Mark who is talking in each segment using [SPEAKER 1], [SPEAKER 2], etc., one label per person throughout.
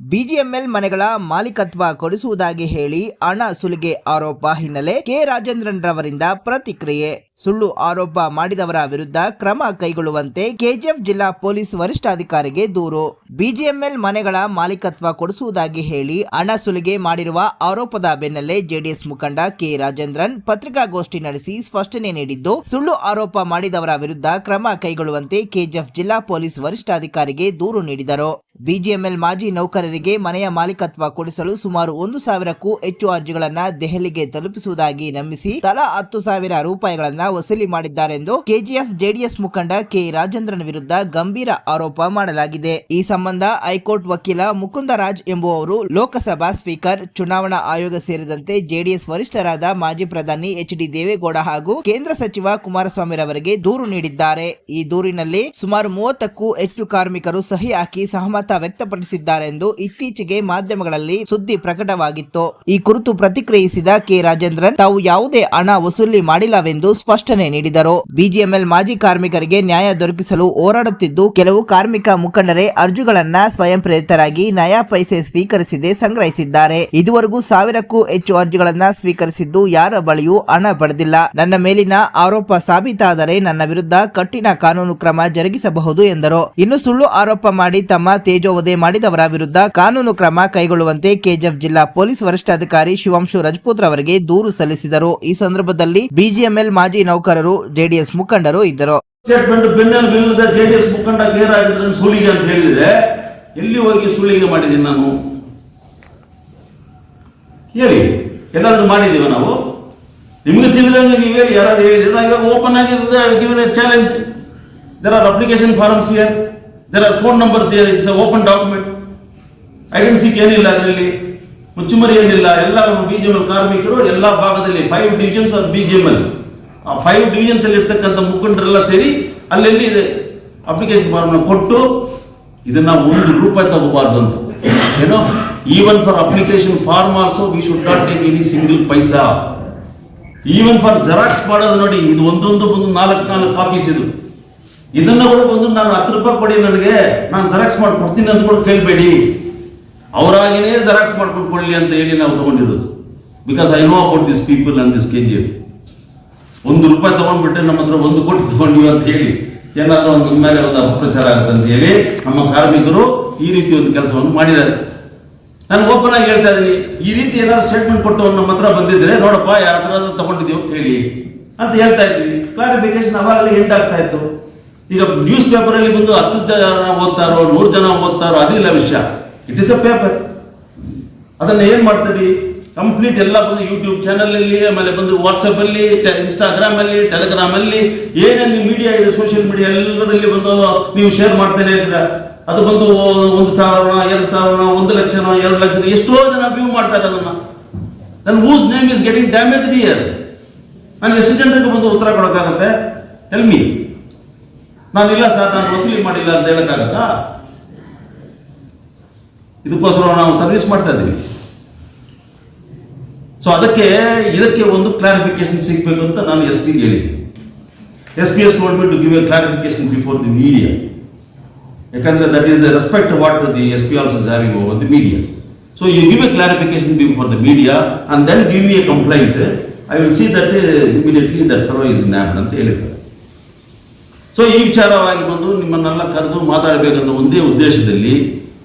[SPEAKER 1] BGML ಮನೆಗಳ ಮಾಲೀಕತ್ವ ಕೊಡಿಸುವುದಾಗಿ ಹೇಳಿ ಹಣ ಸುಲಿಗೆ ಆರೋಪ ಹಿನ್ನೆಲೆ ಕೆ ರಾಜೇಂದ್ರನ್ ರವರಿಂದ ಪ್ರತಿಕ್ರಿಯೆ. ಸುಳ್ಳು ಆರೋಪ ಮಾಡಿದವರ ವಿರುದ್ಧ ಕ್ರಮ ಕೈಗೊಳ್ಳುವಂತೆ ಕೆಜಿಎಫ್ ಜಿಲ್ಲಾ ಪೊಲೀಸ್ ವರಿಷ್ಠಾಧಿಕಾರಿಗೆ ದೂರು. ಬಿಜಿಎಂಎಲ್ ಮನೆಗಳ ಮಾಲೀಕತ್ವ ಕೊಡಿಸುವುದಾಗಿ ಹೇಳಿ ಹಣ ಸುಲಿಗೆ ಮಾಡಿರುವ ಆರೋಪದ ಬೆನ್ನಲ್ಲೇ ಜೆಡಿಎಸ್ ಮುಖಂಡ ಕೆ ರಾಜೇಂದ್ರನ್ ಪತ್ರಿಕಾಗೋಷ್ಠಿ ನಡೆಸಿ ಸ್ಪಷ್ಟನೆ ನೀಡಿದ್ದು, ಸುಳ್ಳು ಆರೋಪ ಮಾಡಿದವರ ವಿರುದ್ಧ ಕ್ರಮ ಕೈಗೊಳ್ಳುವಂತೆ ಕೆಜಿಎಫ್ ಜಿಲ್ಲಾ ಪೊಲೀಸ್ ವರಿಷ್ಠಾಧಿಕಾರಿಗೆ ದೂರು ನೀಡಿದರು. ಬಿಜಿಎಂಎಲ್ ಮಾಜಿ ನೌಕರರಿಗೆ ಮನೆಯ ಮಾಲೀಕತ್ವ ಕೊಡಿಸಲು ಸುಮಾರು 1,000ಕ್ಕೂ ಹೆಚ್ಚು ಅರ್ಜಿಗಳನ್ನು ದೆಹಲಿಗೆ ತಲುಪಿಸುವುದಾಗಿ ನಂಬಿಸಿ ತಲಾ 10,000 ರೂಪಾಯಿಗಳನ್ನು ವಸೂಲಿ ಮಾಡಿದ್ದಾರೆಂದು ಕೆಜಿಎಫ್ ಜೆಡಿಎಸ್ ಮುಖಂಡ ಕೆ ರಾಜೇಂದ್ರನ್ ವಿರುದ್ಧ ಗಂಭೀರ ಆರೋಪ ಮಾಡಲಾಗಿದೆ. ಈ ಸಂಬಂಧ ಹೈಕೋರ್ಟ್ ವಕೀಲ ಮುಕುಂದರಾಜ್ ಎಂಬುವವರು ಲೋಕಸಭಾ ಸ್ಪೀಕರ್, ಚುನಾವಣಾ ಆಯೋಗ ಸೇರಿದಂತೆ ಜೆಡಿಎಸ್ ವರಿಷ್ಠರಾದ ಮಾಜಿ ಪ್ರಧಾನಿ ಎಚ್.ಡಿ. ದೇವೇಗೌಡ ಹಾಗೂ ಕೇಂದ್ರ ಸಚಿವ ಕುಮಾರಸ್ವಾಮಿ ರವರಿಗೆ ದೂರು ನೀಡಿದ್ದಾರೆ. ಈ ದೂರಿನಲ್ಲಿ ಸುಮಾರು 30ಕ್ಕೂ ಹೆಚ್ಚು ಕಾರ್ಮಿಕರು ಸಹಿ ಹಾಕಿ ಸಹಮತ ವ್ಯಕ್ತಪಡಿಸಿದ್ದಾರೆ ಎಂದು ಇತ್ತೀಚೆಗೆ ಮಾಧ್ಯಮಗಳಲ್ಲಿ ಸುದ್ದಿ ಪ್ರಕಟವಾಗಿತ್ತು. ಈ ಕುರಿತು ಪ್ರತಿಕ್ರಿಯಿಸಿದ ಕೆ ರಾಜೇಂದ್ರನ್, ತಾವು ಯಾವುದೇ ಹಣ ವಸೂಲಿ ಮಾಡಿಲ್ಲವೆಂದು ಸ್ಪಷ್ಟನೆ ನೀಡಿದರು. ಬಿಜಿಎಂಎಲ್ ಮಾಜಿ ಕಾರ್ಮಿಕರಿಗೆ ನ್ಯಾಯ ದೊರಕಿಸಲು ಹೋರಾಡುತ್ತಿದ್ದು, ಕೆಲವು ಕಾರ್ಮಿಕ ಮುಖಂಡರೇ ಅರ್ಜಿಗಳನ್ನ ಸ್ವಯಂ ಪ್ರೇರಿತರಾಗಿ ನಯಾ ಪೈಸೆ ಸ್ವೀಕರಿಸದೆ ಸಂಗ್ರಹಿಸಿದ್ದಾರೆ. ಇದುವರೆಗೂ 1,000ಕ್ಕೂ ಹೆಚ್ಚು ಅರ್ಜಿಗಳನ್ನ ಸ್ವೀಕರಿಸಿದ್ದು, ಯಾರ ಬಳಿಯೂ ಹಣ ಪಡೆದಿಲ್ಲ. ನನ್ನ ಮೇಲಿನ ಆರೋಪ ಸಾಬೀತಾದರೆ ನನ್ನ ವಿರುದ್ಧ ಕಠಿಣ ಕಾನೂನು ಕ್ರಮ ಜರುಗಿಸಬಹುದು ಎಂದರು. ಇನ್ನು ಸುಳ್ಳು ಆರೋಪ ಮಾಡಿ ತಮ್ಮ ತೇಜೋವಧೆ ಮಾಡಿದವರ ವಿರುದ್ಧ ಕಾನೂನು ಕ್ರಮ ಕೈಗೊಳ್ಳುವಂತೆ ಕೆಜಿಎಫ್ ಜಿಲ್ಲಾ ಪೊಲೀಸ್ ವರಿಷ್ಠಾಧಿಕಾರಿ ಶಿವಾಂಶು ರಜಪೂತ್ ರವರಿಗೆ ದೂರು ಸಲ್ಲಿಸಿದರು. ಈ ಸಂದರ್ಭದಲ್ಲಿ ಬಿಜಿಎಂಎಲ್ ಮಾಜಿ ನೌಕರರು, ಜೆಡಿಎಸ್ ಮುಖಂಡರು ಇದ್ದರು.
[SPEAKER 2] ಸ್ಟೇಟ್ಮೆಂಟ್ ಬೆನ್ನೆಲುಬಿಲ್ಲದ ಜೆಡಿಎಸ್ ಮುಖಂಡ ಕೆ ರಾಜೇಂದ್ರನ್ ಸುಲಿಗೆ ಅಂತ ಹೇಳಿದ್ರೆ ಎಲ್ಲಿ ಹೋಗಿ ಸುಲಿಗೆ ಮಾಡಿದ್ದೀನಿ ನಾನು ಹೇಳಿ? ಎಲ್ಲಾದ್ರೂ ಮಾಡಿದೀವ ನಾವು? ನಿಮಗೆ ತಿಳಿದಂಗೆ ನೀವೇ ಯಾರಾದ್ರೂ ಹೇಳಿದ್ರೆ ನಾವು ಇವಾಗ ಓಪನ್ ಆಗಿದ್ರೆ challenge. There are application forms here, there are phone numbers here, it's a open document. ಐಡೆನ್ಸಿಕ್ ಏನಿಲ್ಲ ಅದರಲ್ಲಿ, ಮುಚ್ಚುಮರಿ ಏನಿಲ್ಲ. ಎಲ್ಲ ಬಿಜಿಎಂಎಲ್ ಕಾರ್ಮಿಕರು ಎಲ್ಲ ಭಾಗದಲ್ಲಿ 5 ಡಿವಿಷನ್ಸ್ ಆಫ್ ಬಿಜಿಎಂಎಲ್, ಆ 5 ಡಿವಿಷನ್ಸ್ ಅಲ್ಲಿ ಇರ್ತಕ್ಕಂಥ ಮುಖಂಡರೆಲ್ಲ ಸೇರಿ ಅಲ್ಲೆಲ್ಲಿ ಅಪ್ಲಿಕೇಶನ್ ಫಾರ್ಮ್ ಕೊಟ್ಟು ಇದನ್ನ 1 ರೂಪಾಯಿ ತಗೋಬಾರ್ದು ಅಂತ. ಏನೋ even for application form also we should not take any single paisa. Even for xerox ಮಾಡೋದು ನೋಡಿ, ಇದು ಒಂದೊಂದು 4 ಕಾಪೀಸ್ ಇದು. ಇದನ್ನ ಕೂಡ ಬಂದು ನಾನು 10 ರೂಪಾಯಿ ಕೊಡಿ ನನಗೆ, ನಾನು ಜೆರಾಕ್ಸ್ ಮಾಡ್ಕೊಡ್ತೀನಿ ಅಂತ ಕೂಡ ಕೇಳಬೇಡಿ. ಅವರಾಗಿನೇ ಜೆರಾಕ್ಸ್ ಮಾಡ್ಕೊಂಡು ಕೊಡ್ಲಿ ಅಂತ ಹೇಳಿ ನಾವು ತಗೊಂಡಿರೋದು. Because I know about this people and this KGF. 1 ರೂಪಾಯಿ ತಗೊಂಡ್ಬಿಟ್ಟೆ ನಮ್ಮ ಹತ್ರ 1 ಕೋಟಿ ತಗೊಂಡಿವಿ ಅಂತ ಹೇಳಿ ಏನಾದ್ರೂ ಒಂದು ಮೇಲೆ ಒಂದು ಅಪಪ್ರಚಾರ ಆಗುತ್ತೆ ಅಂತ ಹೇಳಿ ನಮ್ಮ ಕಾರ್ಮಿಕರು ಈ ರೀತಿ ಒಂದು ಕೆಲಸವನ್ನು ಮಾಡಿದ್ದಾರೆ. ನಾನು ಓಪನ್ ಆಗಿ ಹೇಳ್ತಾ ಇದ್ದೀನಿ, ಈ ರೀತಿ ಏನಾದ್ರು ಸ್ಟೇಟ್ಮೆಂಟ್ ಕೊಟ್ಟು ನಮ್ಮ ಹತ್ರ ಬಂದಿದ್ರೆ ನೋಡಪ್ಪ ಯಾರ ಹತ್ರ ತಗೊಂಡಿದ್ದೀವಿ ಅಂತ ಹೇಳಿ ಅಂತ ಹೇಳ್ತಾ ಇದ್ವಿ. ಕ್ಲಾರಿಫಿಕೇಶನ್ ಅವಾಗಲೇ ಎಂಡ್ ಆಗ್ತಾ ಇತ್ತು. ಈಗ ನ್ಯೂಸ್ ಪೇಪರ್ ಅಲ್ಲಿ ಬಂದು 10 ಜನ ಓದ್ತಾರೋ 100 ಜನ ಓದ್ತಾರೋ ಅದಿಲ್ಲ ವಿಷಯ. It is a paper. ಅದನ್ನ ಏನ್ ಮಾಡ್ತೀವಿ? ಕಂಪ್ಲೀಟ್ ಎಲ್ಲ ಬಂದು ಯೂಟ್ಯೂಬ್ ಚಾನಲ್ ಅಲ್ಲಿ, ಆಮೇಲೆ ಬಂದು ವಾಟ್ಸ್ಆಪ್ ಅಲ್ಲಿ, ಇನ್ಸ್ಟಾಗ್ರಾಮ್ ಅಲ್ಲಿ, ಟೆಲಿಗ್ರಾಮ್ ಅಲ್ಲಿ, ಏನೇನು ಮೀಡಿಯಾ ಇದೆ, ಸೋಷಿಯಲ್ ಮೀಡಿಯಾ ಎಲ್ಲರಲ್ಲಿ ಬಂದು ನೀವು ಶೇರ್ ಮಾಡ್ತೇನೆ ಇದ್ರೆ ಅದು ಬಂದು 1,000, 2,000, 1 ಲಕ್ಷ, 2 ಲಕ್ಷ ಎಷ್ಟೋ ಜನ ವ್ಯೂ ಮಾಡ್ತಾರೆ ಅದನ್ನ. ನನ್ನ whose name is getting damage here. ನಾನು ಎಷ್ಟು ಜನರಿಗೆ ಬಂದು ಉತ್ತರ ಕೊಡೋಕ್ಕಾಗತ್ತೆ? Tell me. ನಾನಿಲ್ಲ ಸರ್, ನಾನು ವಸೂಲಿ ಮಾಡಿಲ್ಲ ಅಂತ ಹೇಳಕ್ಕಾಗತ್ತಾ? ಇದಕ್ಕೋಸ್ಕರ ನಾವು ಸರ್ವಿಸ್ ಮಾಡ್ತಾ ಇದ್ದೀವಿ. ಸೊ ಇದಕ್ಕೆ ಒಂದು ಕ್ಲಾರಿಫಿಕೇಶನ್ ಸಿಗಬೇಕು ಅಂತ ನಾನು SP ಗೆ ಹೇಳಿದ್ದೆ. SP has told me to give a clarification before the media. ಯಾಕಂದ್ರೆ that is the respect what the SP also is having over the media. So you give a clarification before the media and then give me a complaint. I will see that immediately that fellow is nabbed ಅಂತ ಹೇಳಿದ್ದಾರೆ. So ಈ ವಿಚಾರವಾಗಿ ಬಂದು ನಿಮ್ಮನ್ನೆಲ್ಲ ಕರೆದು ಮಾತಾಡಬೇಕಂತ ಒಂದೇ ಉದ್ದೇಶದಲ್ಲಿ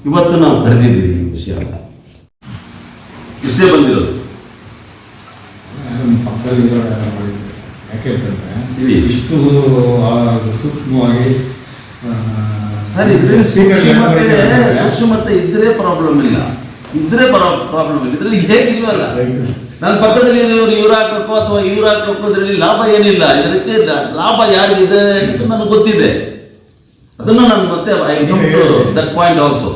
[SPEAKER 2] ಇವತ್ತು ನಾವು ಕರೆದಿದ್ದೀವಿ. ಈ ವಿಷಯ ಇಷ್ಟೇ ಬಂದಿರೋದು.
[SPEAKER 3] ಇಷ್ಟು ಸೂಕ್ಷ್ಮವಾಗಿ
[SPEAKER 2] ಸೂಕ್ಷ್ಮತೆ ಇದ್ರೆ ಪ್ರಾಬ್ಲಮ್ ಇಲ್ಲ, ಇದರಲ್ಲಿ ಹೇಗಿಲ್ವಲ್ಲ. ನನ್ನ ಪಕ್ಕದಲ್ಲಿ ಇವ್ರು ಹಾಕಕ್ಕೋ ಅಥವಾ ಇವ್ರು ಹಾಕಕ್ಕೋ ಇದರಲ್ಲಿ ಲಾಭ ಏನಿಲ್ಲ. ಇದಕ್ಕೆ ಲಾಭ ಯಾರಿಗಿದೆ ಅಂತ ನನಗೆ ಗೊತ್ತಿದೆ. ಅದನ್ನು ನಾನು ಮತ್ತೆ I come to that point also.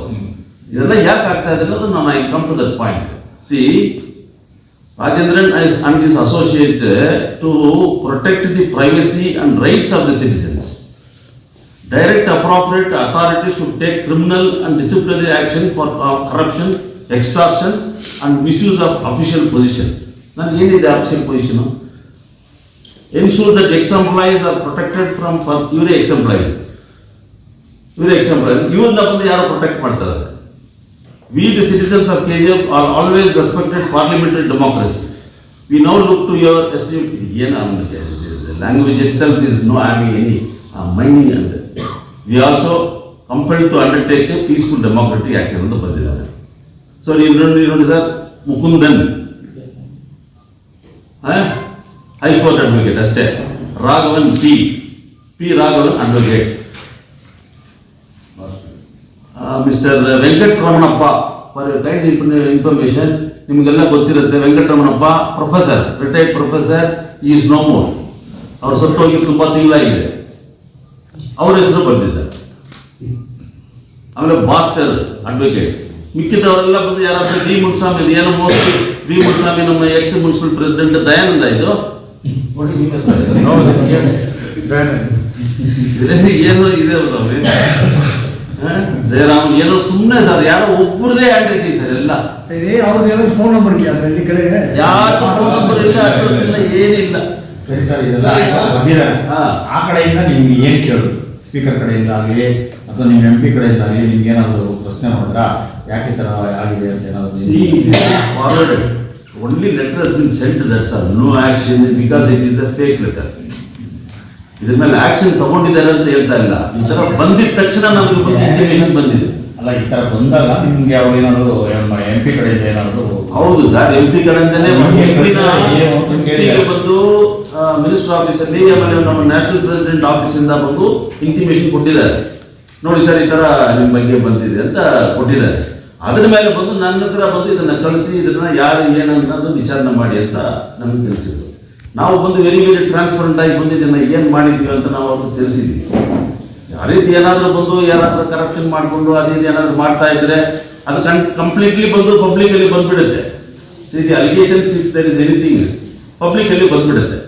[SPEAKER 2] ಇದೆಲ್ಲ ಯಾಕೆ ಆಗ್ತಾ ಇದೆ ಅನ್ನೋದು ನಾನು I come to that point. See, Rajendran and his associate to protect the privacy and rights of the citizens. Direct appropriate authorities to take criminal and disciplinary action for corruption, extortion and misuse of official position. Now, what is the official position? Ensure that ex-employees are protected from your ex-employees. Ivrನ್ನ ಬಂದು ಯಾರು protect ಮಾಡ್ತಾರೆ? We the citizens of KGF are always respected parliamentary democracy. We now look to your esteem. The language itself is no having any meaning under. We also compelled to undertake a peaceful democratic action ಅಂತ ಬಂದಿದ್ದಾರೆ. So ನೋಡಿ sir, Mukundan high court advocate ಅಷ್ಟೇ, Raghavan P Raghavan advocate, mister Venkataramanappa, for kind information ನಿಮಗೆಲ್ಲ ಗೊತ್ತಿರುತ್ತೆ, Venkataramanappa professor, retired professor, is no more. ಅವ್ರು ಸತ್ತೋಗಿ ತುಂಬಾ ತಿಂಗಳಾಗಿದೆ, ಅವ್ರ ಹೆಸರು ಬಂದಿದ್ದಾರೆ. ಆಮೇಲೆ ಭಾಸ್ಕರ್ ಅಡ್ವೊಕೇಟ್, ಮಿಕ್ಕಿದವರೆಲ್ಲ ಬಂದು ಯಾರಾದ್ರೂ ವಿ ಮುನ್ಸ್ವಾಮಿ, ಏನೋ ಮೋಸ್ಟ್ಲಿ ವಿ ಮುನ್ಸ್ವಾಮಿ ನಮ್ಮ ಎಕ್ಸ್ ಮುನ್ಸಿಪಲ್ ಪ್ರೆಸಿಡೆಂಟ್ ದಯಾನಂದ ಇದು ಏನೋ ಇದೆ ಸ್ವಾಮಿ, ಜಯರಾಮ್ ಏನೋ ಸುಮ್ಮನೆ ಸರ್, ಯಾರೋ ಒಬ್ಬರದೇ ಹ್ಯಾಂಡ್ ರೈಟಿಂಗ್ ಸರ್ ಎಲ್ಲ.
[SPEAKER 4] ಸರಿ, ಅವ್ರದ್ದು ಫೋನ್ ನಂಬರ್ ಇದೆಯಾ ಅದರಲ್ಲಿ ಕಡೆ?
[SPEAKER 2] ಯಾರು ಫೋನ್ ನಂಬರ್ ಇಲ್ಲ, ಅಡ್ರೆಸ್ ಇಲ್ಲ, ಏನಿಲ್ಲ.
[SPEAKER 3] ಸರಿ ಸರ್, ಇದೆಲ್ಲ ಬಂದಿದ್ದಾರೆ. ಆ ಕಡೆಯಿಂದ ನಿಮ್ಗೆ ಏನ್ ಕೇಳೋದು? ಸ್ಪೀಕರ್ ಕಡೆಯಿಂದ ಆಗಲಿ ಅಥವಾ ನಿಮ್ಮ MP ಕಡೆಯಿಂದ ಆಗಲಿ ನಿಮ್ಗೆ ಏನಾದ್ರು ಪ್ರಶ್ನೆ ಮಾಡಿದ್ರಾ, ಯಾಕೆ ಈ ತರ ಆಗಿದೆ ಅಂತ ಏನಾದ್ರು?
[SPEAKER 2] Forwarded only letter has been sent, that's all. No action because it is a fake letter. ಇದ್ರ ಮೇಲೆ ಆಕ್ಷನ್ ತಗೊಂಡಿದ್ದಾರೆ ಅಂತ ಹೇಳ್ತಾ ಇಲ್ಲ. ಈ ತರ ಬಂದಿದ ತಕ್ಷಣ ನಮ್ಗೆ ಇಂಟಿಮೇಷನ್ ಬಂದಿದೆ.
[SPEAKER 3] ಅಲ್ಲ, ಈ ತರ ಬಂದಾಗ ನಿಮ್ಗೆ ಅವ್ರು ಏನಾದ್ರು MP ಕಡೆಯಿಂದ ಏನಾದ್ರು?
[SPEAKER 2] ಹೌದು ಸರ್, MP ಕಡೆಯಿಂದನೇ ಬಂದು ಮಿನಿಸ್ಟರ್ ಆಫೀಸ್ ಅಲ್ಲಿ, ಆಮೇಲೆ ನಮ್ಮ ನ್ಯಾಷನಲ್ ಪ್ರೆಸಿಡೆಂಟ್ ಆಫೀಸ್ ಇಂದ ಬಂದು ಇಂಟಿಮೇಷನ್ ಕೊಟ್ಟಿದ್ದಾರೆ. ನೋಡಿ ಸರ್, ಈ ತರ ನಿಮ್ ಬಗ್ಗೆ ಬಂದಿದೆ ಅಂತ ಕೊಟ್ಟಿದ್ದಾರೆ. ಅದ್ರ ಮೇಲೆ ಬಂದು ನನ್ನ ಹತ್ರ ಬಂದು ಇದನ್ನ ಕಳಿಸಿ, ಇದನ್ನ ಯಾರು ಏನನ್ನೋದು ವಿಚಾರಣೆ ಮಾಡಿ ಅಂತ ನಮ್ಗೆ ತಿಳಿಸಿದ್ರು. ನಾವು ಬಂದು ವೆರಿ ಟ್ರಾನ್ಸ್ಪರೆಂಟ್ ಆಗಿ ಬಂದು ಇದನ್ನ ಏನ್ ಮಾಡಿದ್ವಿ ಅಂತ ನಾವು ಅವ್ರಿಗೆ ತಿಳಿಸಿದ್ವಿ. ಯಾವ ರೀತಿ ಏನಾದ್ರೂ ಬಂದು ಯಾರಾದ್ರೂ ಕರಪ್ಷನ್ ಮಾಡ್ಕೊಂಡು ಅದೇ ಏನಾದ್ರು ಮಾಡ್ತಾ ಇದ್ರೆ ಅದು ಕಂಪ್ಲೀಟ್ಲಿ ಬಂದು ಪಬ್ಲಿಕ್ ಅಲ್ಲಿ ಬಂದ್ಬಿಡುತ್ತೆ. The allegations if there is anything public ಅಲ್ಲಿ ಬಂದ್ಬಿಡುತ್ತೆ.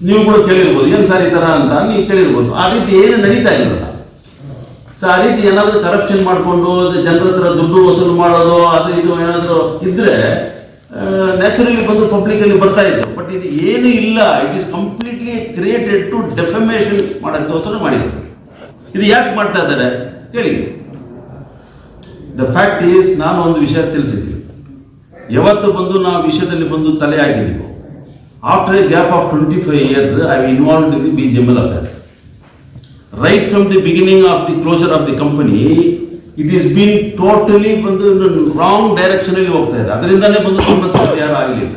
[SPEAKER 2] ನೀವು ಕೂಡ ಕೇಳಿರ್ಬೋದು, ಏನ್ ಸರ್ ಈ ತರ ಅಂತ ನೀವು ಕೇಳಿರ್ಬೋದು. ಆ ರೀತಿ ಏನು ನಡೀತಾ ಇರಲ್ಲ. ಸೊ ಆ ರೀತಿ ಏನಾದ್ರೂ ಕರಪ್ಷನ್ ಮಾಡಿಕೊಂಡು ಜನರ ಹತ್ರ ದುಡ್ಡು ವಸೂಲು ಮಾಡೋದು ಅದು ಇದು ಏನಾದ್ರು ಇದ್ರೆ ನ್ಯಾಚುರಲಿ ಬಂದು ಪಬ್ಲಿಕ್ ಅಲ್ಲಿ ಬರ್ತಾ ಇತ್ತು. ಬಟ್ ಇದು ಏನು ಇಲ್ಲ, it is completely created to defamation ಮಾಡೋದಕ್ಕೋಸ್ಕರ ಮಾಡಿದ್ರು. ಇದು ಯಾಕೆ ಮಾಡ್ತಾ ಇದ್ದಾರೆ ಕೇಳಿ. ದ ಫ್ಯಾಕ್ಟ್ ಈಸ್, ನಾನು ಒಂದು ವಿಷಯ ತಿಳಿಸಿದ್ದೀನಿ. ಯಾವತ್ತು ಬಂದು ನಾವು ವಿಷಯದಲ್ಲಿ ಬಂದು ತಲೆ ಹಾಕಿದ್ದೀವಿ, after A gap of 25 years I have involved in the BGML affairs. Right from the beginning of the closure of the company, it is been totally ಬಂದು ರಾಂಗ್ ಡೈರೆಕ್ಷನ್ ಅಲ್ಲಿ ಹೋಗ್ತಾ ಇದೆ. ಅದರಿಂದಾನೇ ಬಂದು ಸಮಸ್ಯೆ ಯಾರು ಆಗಲಿಲ್ಲ.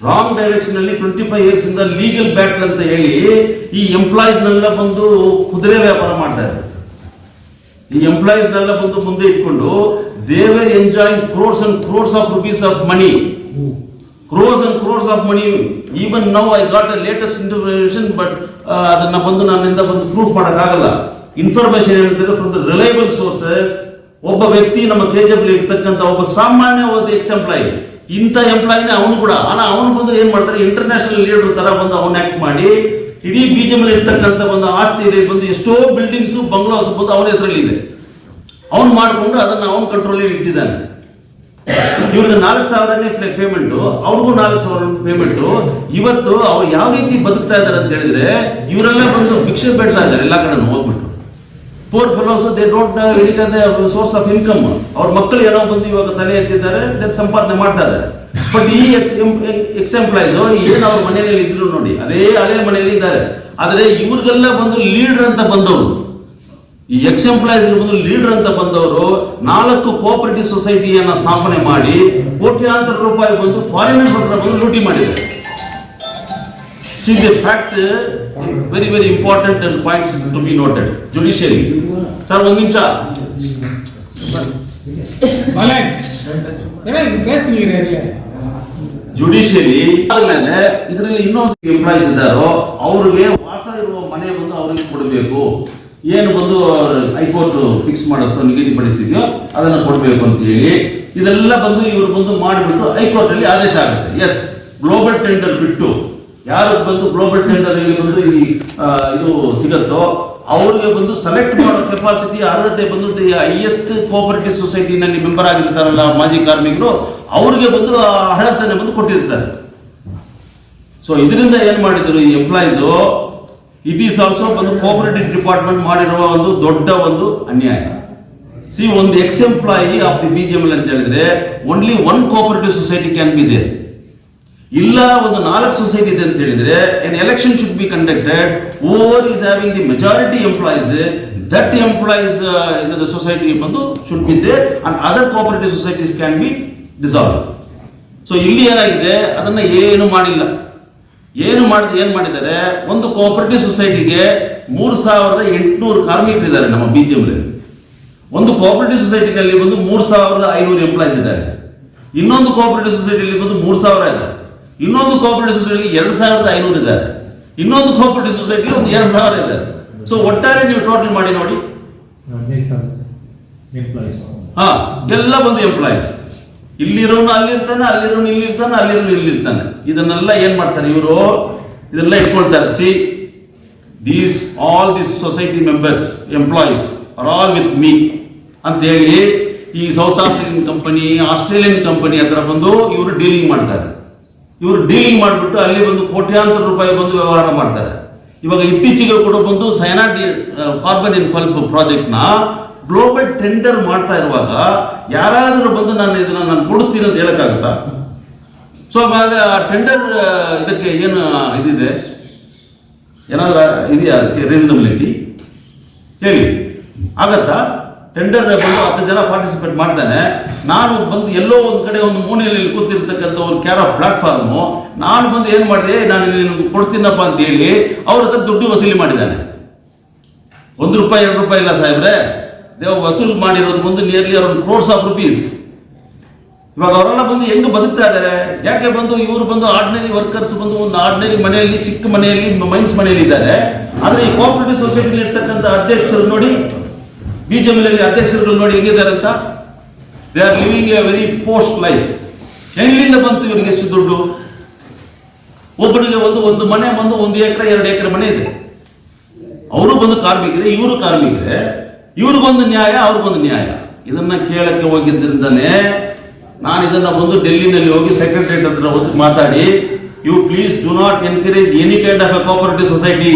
[SPEAKER 2] ರಾಂಗ್ ಡೈರೆಕ್ಷನ್ ಅಲ್ಲಿ 25 years ಇಂದ ಲೀಗಲ್ ಬ್ಯಾಟಲ್ ಅಂತ ಹೇಳಿ ಈ ಎಂಪ್ಲಾಯೀಸ್ ನೆಲ್ಲ ಬಂದು ಕುದುರೆ ವ್ಯಾಪಾರ ಮಾಡ್ತಾ ಇದ್ದಾರೆ. ಈ ಎಂಪ್ಲಾಯೀಸ್ ನೆಲ್ಲ ಬಂದು ಮುಂದೆ ಇಟ್ಕೊಂಡು they were enjoying crores and crores of rupees of money. Crores and crores of money. Even now I got a latest information, but ಅದನ್ನ ಬಂದು ನನ್ನಿಂದ ಬಂದು ಪ್ರೂಫ್ ಮಾಡೋಕ್ಕಾಗಲ್ಲ. ಇನ್ಫಾರ್ಮೇಶನ್ ಹೇಳ್ತಿದ್ರೆ ಫ್ರಮ್ ದ ರಿಲಯಬಲ್ ಸೋರ್ಸಸ್, ಒಬ್ಬ ವ್ಯಕ್ತಿ ನಮ್ಮ KGF ಇರ್ತಕ್ಕಂಥ ಒಬ್ಬ ಸಾಮಾನ್ಯ ಎಕ್ಸ್ ಎಂಪ್ಲಾಯಿ, ಇಂಥ ಎಂಪ್ಲಾಯಿನೇ ಅವನು ಕೂಡ. ಅವನು ಬಂದು ಏನ್ ಮಾಡ್ತಾರೆ, ಇಂಟರ್ನ್ಯಾಷನಲ್ ಲೀಡರ್ ತರ ಬಂದು ಅವನ್ ಆಕ್ಟ್ ಮಾಡಿ ಇಡೀ BGML ಇರ್ತಕ್ಕಂಥ ಒಂದು ಆಸ್ತಿ ಬಂದು ಎಷ್ಟೋ ಬಿಲ್ಡಿಂಗ್ಸ್ ಬಂಗ್ಲಾಸ್ ಬಂದು ಅವನ ಹೆಸರಲ್ಲಿ ಇದೆ. ಅವನು ಮಾಡಿಕೊಂಡು ಅದನ್ನ ಅವನ ಕಂಟ್ರೋಲ್ ಇಟ್ಟಿದ್ದಾನೆ. ಇವ್ರಿಗೆ 4,000 ಪೇಮೆಂಟ್, ಅವ್ರಿಗೂ 4,000 ಪೇಮೆಂಟ್. ಇವತ್ತು ಅವ್ರು ಯಾವ ರೀತಿ ಬದುಕ್ತಾ ಇದ್ದಾರೆ ಅಂತ ಹೇಳಿದ್ರೆ, ಇವರೆಲ್ಲ ಬಂದು ಭಿಕ್ಷೆ ಬೇಡ್ತಾ ಇದ್ದಾರೆ ಎಲ್ಲ ಕಡೆ ಹೋಗ್ಬಿಟ್ಟು. Poor fellows, they don't source of income. ಅವ್ರ ಮಕ್ಕಳು ಏನೋ ಬಂದು ಇವಾಗ ತಲೆ ಎತ್ತಿದ್ದಾರೆ, ಸಂಪಾದನೆ ಮಾಡ್ತಾ ಇದ್ದಾರೆ. ಬಟ್ ಈ ಎಕ್ಸ್ ಎಂಪ್ಲಾಯ್ಸ್ ಏನು ಅವ್ರ ಮನೆಯಲ್ಲಿ ಇದ್ರು ನೋಡಿ, ಅದೇ ಮನೆಯಲ್ಲಿ ಇದ್ದಾರೆ. ಆದ್ರೆ ಇವ್ರಿಗೆಲ್ಲ ಬಂದು ಲೀಡರ್ ಅಂತ ಬಂದವರು, ಈ ಎಕ್ಸ್ ಎಂಪ್ಲಾಯೀಸ್ ಬಂದು ಲೀಡರ್ ಅಂತ ಬಂದವರು 4 ಕೋಆಪರೇಟಿವ್ ಸೊಸೈಟಿಯನ್ನ ಸ್ಥಾಪನೆ ಮಾಡಿ ಕೋಟ್ಯಾಂತರ ರೂಪಾಯಿ ಬಂದು ಫಾರಿನರ್ಸ್ ಹತ್ರ ಬಂದು ಲೂಟಿ ಮಾಡಿದ್ದಾರೆ. See the fact, very very important and points to be noted. Judiciary. Sir ಒಂದು ನಿಮಿಷ. ಜುಡಿಷಿಯರಿ ಆದ್ಮೇಲೆ ಇದರಲ್ಲಿ ಇನ್ನೊಂದು ಎಂಪ್ಲಾಯೀಸ್ ಇದ್ದಾರೋ ಅವ್ರಿಗೆ ವಾಸ ಇರುವ ಮನೆ ಬಂದು ಅವ್ರಿಗೆ ಕೊಡಬೇಕು. ಏನು ಬಂದು ಹೈಕೋರ್ಟ್ ಫಿಕ್ಸ್ ಮಾಡುತ್ತೋ ನಿಗದಿಪಡಿಸಿದೆಯೋ ಅದನ್ನು ಕೊಡಬೇಕು ಅಂತ ಹೇಳಿ ಇದೆಲ್ಲ ಬಂದು ಇವರು ಬಂದು ಮಾಡಿಬಿಟ್ಟು ಹೈಕೋರ್ಟ್ ಅಲ್ಲಿ ಆದೇಶ ಆಗುತ್ತೆ. ಎಸ್, ಗ್ಲೋಬಲ್ ಟೆಂಡರ್ ಬಿಟ್ಟು ಯಾರು ಬಂದು ಗ್ಲೋಬಲ್ ಟೆಂಡರ್ ಬಂದು ಇದು ಸಿಗತ್ತೋ ಅವ್ರಿಗೆ ಬಂದು ಸೆಲೆಕ್ಟ್ ಮಾಡೋ ಕೆಪಾಸಿಟಿ ಅರ್ಹತೆ ಬಂದು ಹೈಯೆಸ್ಟ್ ಕೋಆಪರೇಟಿವ್ ಸೊಸೈಟಿನಲ್ಲಿ ಮೆಂಬರ್ ಆಗಿರ್ತಾರಲ್ಲ ಮಾಜಿ ಕಾರ್ಮಿಕರು, ಅವ್ರಿಗೆ ಬಂದು ಅರ್ಹತೆನೆ ಬಂದು ಕೊಟ್ಟಿರ್ತಾರೆ. ಸೊ ಇದರಿಂದ ಏನ್ ಮಾಡಿದ್ರು ಈ ಎಂಪ್ಲಾಯೀಸ್, ಇಟ್ ಈಸ್ ಆಲ್ಸೋ ಬಂದು ಕೋಆಪರೇಟಿವ್ ಡಿಪಾರ್ಟ್ಮೆಂಟ್ ಮಾಡಿರುವ ಒಂದು ದೊಡ್ಡ ಒಂದು ಅನ್ಯಾಯ. ಸಿ ಒಂದು ex employee of the BGML ಅಂತ ಹೇಳಿದ್ರೆ only one cooperative society can be there. ಇಲ್ಲ ಒಂದು 4 ಸೊಸೈಟಿ ಇದೆ ಅಂತ ಹೇಳಿದ್ರೆ an election should be conducted, whoever is having the majority employees, that employees in the society ಬಂದು should be there and other cooperative societies can be dissolved. So ಇಲ್ಲಿ ಏನಾಗಿದೆ, ಅದನ್ನ ಏನು ಮಾಡಿಲ್ಲ. ಏನು ಮಾಡಿದ್ದಾರೆ, ಒಂದು ಕೋಆಪರೇಟಿವ್ ಸೊಸೈಟಿಗೆ 3800 ಕಾರ್ಮಿಕರಿದ್ದಾರೆ ನಮ್ಮ BGML. ಒಂದು ಕೋಆಪರೇಟಿವ್ ಸೊಸೈಟಿನಲ್ಲಿ ಬಂದು 3500 ಎಂಪ್ಲಾಯ್ಸ್ ಇದ್ದಾರೆ. ಇನ್ನೊಂದು ಕೋಆಪರೇಟಿವ್ ಸೊಸೈಟಿಯಲ್ಲಿ ಬಂದು 3000 ಇದ್ದಾರೆ. ಇನ್ನೊಂದು ಕೋಆಪರೇಟಿವ್ ಸೊಸೈಟಿಲಿ 2500 ಇದ್ದಾರೆ. ಇನ್ನೊಂದು ಕೋಆಪರೇಟಿವ್ ಸೊಸೈಟಿ ಒಂದು 2000 ಇದ್ದಾರೆ. ಸೊ ಒಟ್ಟಾರೆ ನೀವು ಟೋಟಲ್ ಮಾಡಿ ನೋಡಿ, ಎಲ್ಲ ಬಂದು ಎಂಪ್ಲಾಯೀಸ್. ಇಲ್ಲಿರೋನು ಅಲ್ಲಿರ್ತಾನೆ, ಅಲ್ಲಿರೋನು ಇಲ್ಲಿರ್ತಾನೆ, ಅಲ್ಲಿರೋನು ಇಲ್ಲಿರ್ತಾನೆ. ಇದನ್ನೆಲ್ಲ ಏನ್ ಮಾಡ್ತಾರೆ ಇವರು, ಇದೆಲ್ಲ ಇಟ್ಕೊಳ್ತಾರೆ. C all this society members employees are all with me ಅಂತ ಹೇಳಿ ಈ south African company, Australian company ಹತ್ರ ಬಂದು ಇವರು ಡೀಲಿಂಗ್ ಮಾಡ್ತಾರೆ. ಇವರು ಡೀಲಿಂಗ್ ಮಾಡಿಬಿಟ್ಟು ಅಲ್ಲಿ ಒಂದು ಕೋಟ್ಯಾಂತರ ರೂಪಾಯಿ ಬಂದು ವ್ಯವಹಾರ ಮಾಡ್ತಾರೆ. ಇವಾಗ ಇತ್ತೀಚೆಗೆ ಕೂಡ ಬಂದು ಸೈನಾಟ್ ಕಾರ್ಬನ್ ಇನ್ ಪಲ್ಪ್ ಪ್ರಾಜೆಕ್ಟ್ ನ ಗ್ಲೋಬಲ್ ಟೆಂಡರ್ ಮಾಡ್ತಾ ಇರುವಾಗ ಯಾರಾದರೂ ಬಂದು ನಾನು ಕೊಡಿಸ್ತೀನಿ ಅಂತ ಹೇಳಕ್ಕಾಗತ್ತಾ? ಸೊ ಆಮೇಲೆ ಆ ಟೆಂಡರ್ ಇದಕ್ಕೆ ಏನು ಇದಿದೆ, ಏನಾದ್ರೂ ಇದೆಯಾ ಅದಕ್ಕೆ ರೀಸನಬಿಲಿಟಿ ಹೇಳಿ? ಆಗತ್ತಾ? ಟೆಂಡರ್ ಬಂದು 10 ಜನ ಪಾರ್ಟಿಸಿಪೇಟ್ ಮಾಡ್ತಾನೆ, ನಾನು ಬಂದು ಎಲ್ಲೋ ಒಂದು ಕಡೆ ಒಂದು ಮೂಲೆಯಲ್ಲಿ ಕೂತಿರ್ತಕ್ಕಂಥ ಒಂದು ಪ್ಲಾಟ್ಫಾರ್ಮ್ ನಾನು ಬಂದು ಏನ್ ಮಾಡಿದೆ, ನಾನು ನಿನಗೆ ಕೊಡ್ತೀನಪ್ಪ ಅಂತ ಹೇಳಿ ಅವ್ರ ಹತ್ರ ದುಡ್ಡು ವಸೂಲಿ ಮಾಡಿದ್ದಾನೆ. ₹1 ₹2 ಇಲ್ಲ ಸಾಹೇಬ್ರೆ, ದೇವ ವಸೂಲು ಮಾಡಿರೋದು ಬಂದು nearly around crores of rupees. ಇವಾಗ ಅವರೆಲ್ಲ ಬಂದು ಹೆಂಗ್ ಬದುಕ್ತಾ ಇದ್ದಾರೆ? ಯಾಕೆ ಬಂದು ಇವರು ಬಂದು ಆರ್ಡಿನರಿ ವರ್ಕರ್ಸ್ ಬಂದು ಒಂದು ಆರ್ಡಿನರಿ ಮನೆಯಲ್ಲಿ, ಚಿಕ್ಕ ಮನೆಯಲ್ಲಿ, ಮೈನ್ಸ್ ಮನೆಯಲ್ಲಿ ಇದ್ದಾರೆ. ಆದ್ರೆ ಈ ಕೋಆಪರೇಟಿವ್ ಸೊಸೈಟಿ ಇರ್ತಕ್ಕಂಥ ಅಧ್ಯಕ್ಷರು ನೋಡಿ, BGML ಅಧ್ಯಕ್ಷರುಗಳು ನೋಡಿ ಹೇಗಿದ್ದಾರೆ ಅಂತ. They are living A very post life. ಎಲ್ಲಿಂದ ಬಂತು ಇವರಿಗೆ ಎಷ್ಟು ದುಡ್ಡು? ಒಬ್ಬರಿಗೆ ಒಂದು ಮನೆ ಬಂದು 1 ಎಕರೆ 2 ಎಕರೆ ಮನೆ ಇದೆ. ಅವರು ಬಂದು ಕಾರ್ಮಿಕರೇ, ಇವರು ಕಾರ್ಮಿಕರೇ, ಇವ್ರಿಗೊಂದು ನ್ಯಾಯ, ಅವ್ರಿಗೊಂದು ನ್ಯಾಯ. ಇದನ್ನ ಕೇಳಕ್ಕೆ ಹೋಗಿದ್ದರಿಂದನೇ ನಾನು ಇದನ್ನ ಬಂದು ಡೆಲ್ಲಿನಲ್ಲಿ ಹೋಗಿ ಸೆಕ್ರೆಟರಿಯೇಟ್ ಹತ್ರ ಮಾತಾಡಿ, you please do not encourage any kind of a cooperative society.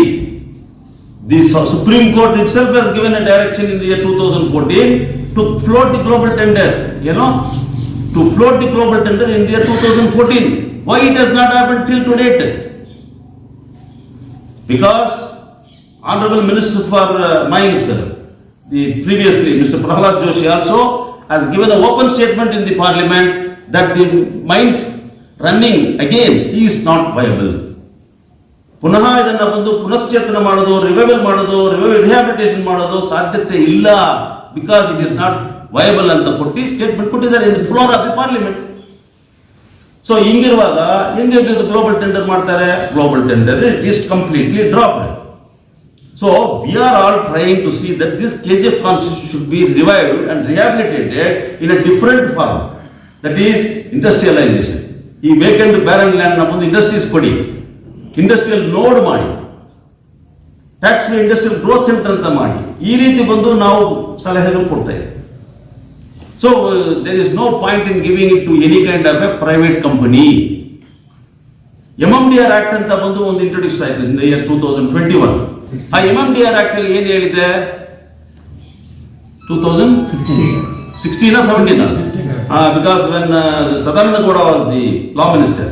[SPEAKER 2] The Supreme Court itself has given a direction in the year 2014 to float the global tender, to float the global tender in the year 2014. Why it has not happened till to date? Because Honorable Minister for Mines, previously Mr. Prahlad Joshi also has given an open statement in the parliament that the mines running again is not viable. ಪುನಃ ಇದನ್ನ ಬಂದು ಪುನಶ್ಚೇತನ ಮಾಡೋದು, rehabilitation ಮಾಡೋದು ಸಾಧ್ಯತೆ ಇಲ್ಲ, because it is not viable ಅಂತ ಕೊಟ್ಟು ಸ್ಟೇಟ್ಮೆಂಟ್ ಕೊಟ್ಟಿದ್ದಾರೆ in the floor of the parliament. So ಹಿಂಗಿರುವಾಗ ಹೆಂಗೆ ಗ್ಲೋಬಲ್ ಟೆಂಡರ್ ಮಾಡ್ತಾರೆ? Global tender it is completely dropped. So we are all trying to see that this KGF constitution should be revived and rehabilitated in a different form, that is industrialisation. ಈ vacant barren land ನ ಬಂದು industries ಕೊಡಿ, industrial node ಮಾಡಿ, tax free industrial growth centre ಅಂತ ಮಾಡಿ, ಈ ರೀತಿ ಬಂದು ನಾವು ಸಲಹೆಗಳು ಕೊಡ್ತಾ ಇದ್ದೀವಿ. So there is no point in giving it to any kind of a private company. MMDR act ಅಂತ ಬಂದು ಒಂದು ಇಂಟ್ರೊಡ್ಯೂಸ್ ಆಯ್ತು ಇನ್ ದ ಇಯರ್ 2021. ಆ MMDR ಆಕ್ಟ್ ಅಲ್ಲಿ ಏನ್ ಹೇಳಿದೆ? 2016 or 17? Because when Sadananda Gowda was the law minister,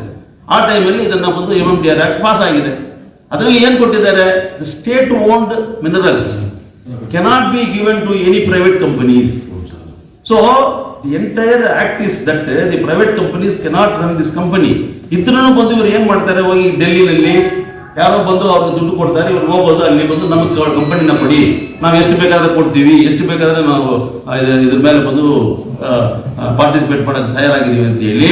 [SPEAKER 2] ಆ ಟೈಮಲ್ಲಿ ಇದನ್ನ ಬಂದು MMDR ಆಕ್ಟ್ ಪಾಸ್ ಆಗಿದೆ. ಅದರಲ್ಲಿ ಏನ್ ಕೊಟ್ಟಿದ್ದಾರೆ? State owned minerals cannot be given to any private companies. So the entire act is that the private companies cannot run this company. ಇದ್ರೂ ಬಂದು ಇವರು ಏನ್ ಮಾಡ್ತಾರೆ, ಹೋಗಿ ಡೆಲ್ಲಿನಲ್ಲಿ ಯಾರೋ ಬಂದು ಅವ್ರಿಗೆ ದುಡ್ಡು ಕೊಡ್ತಾರೆ, ಇವ್ರು ಹೋಗೋದು ಅಲ್ಲಿ ಬಂದು ನಮ್ಮ ಕಂಪನಿನ ಕೊಡಿ, ನಾವು ಎಷ್ಟು ಬೇಕಾದ್ರೆ ಕೊಡ್ತೀವಿ, ಎಷ್ಟು ಬೇಕಾದ್ರೆ ನಾವು ಇದ್ರ ಮೇಲೆ ಬಂದು ಪಾರ್ಟಿಸಿಪೇಟ್ ಮಾಡೋದು ತಯಾರಾಗಿದ್ದೀವಿ ಅಂತ ಹೇಳಿ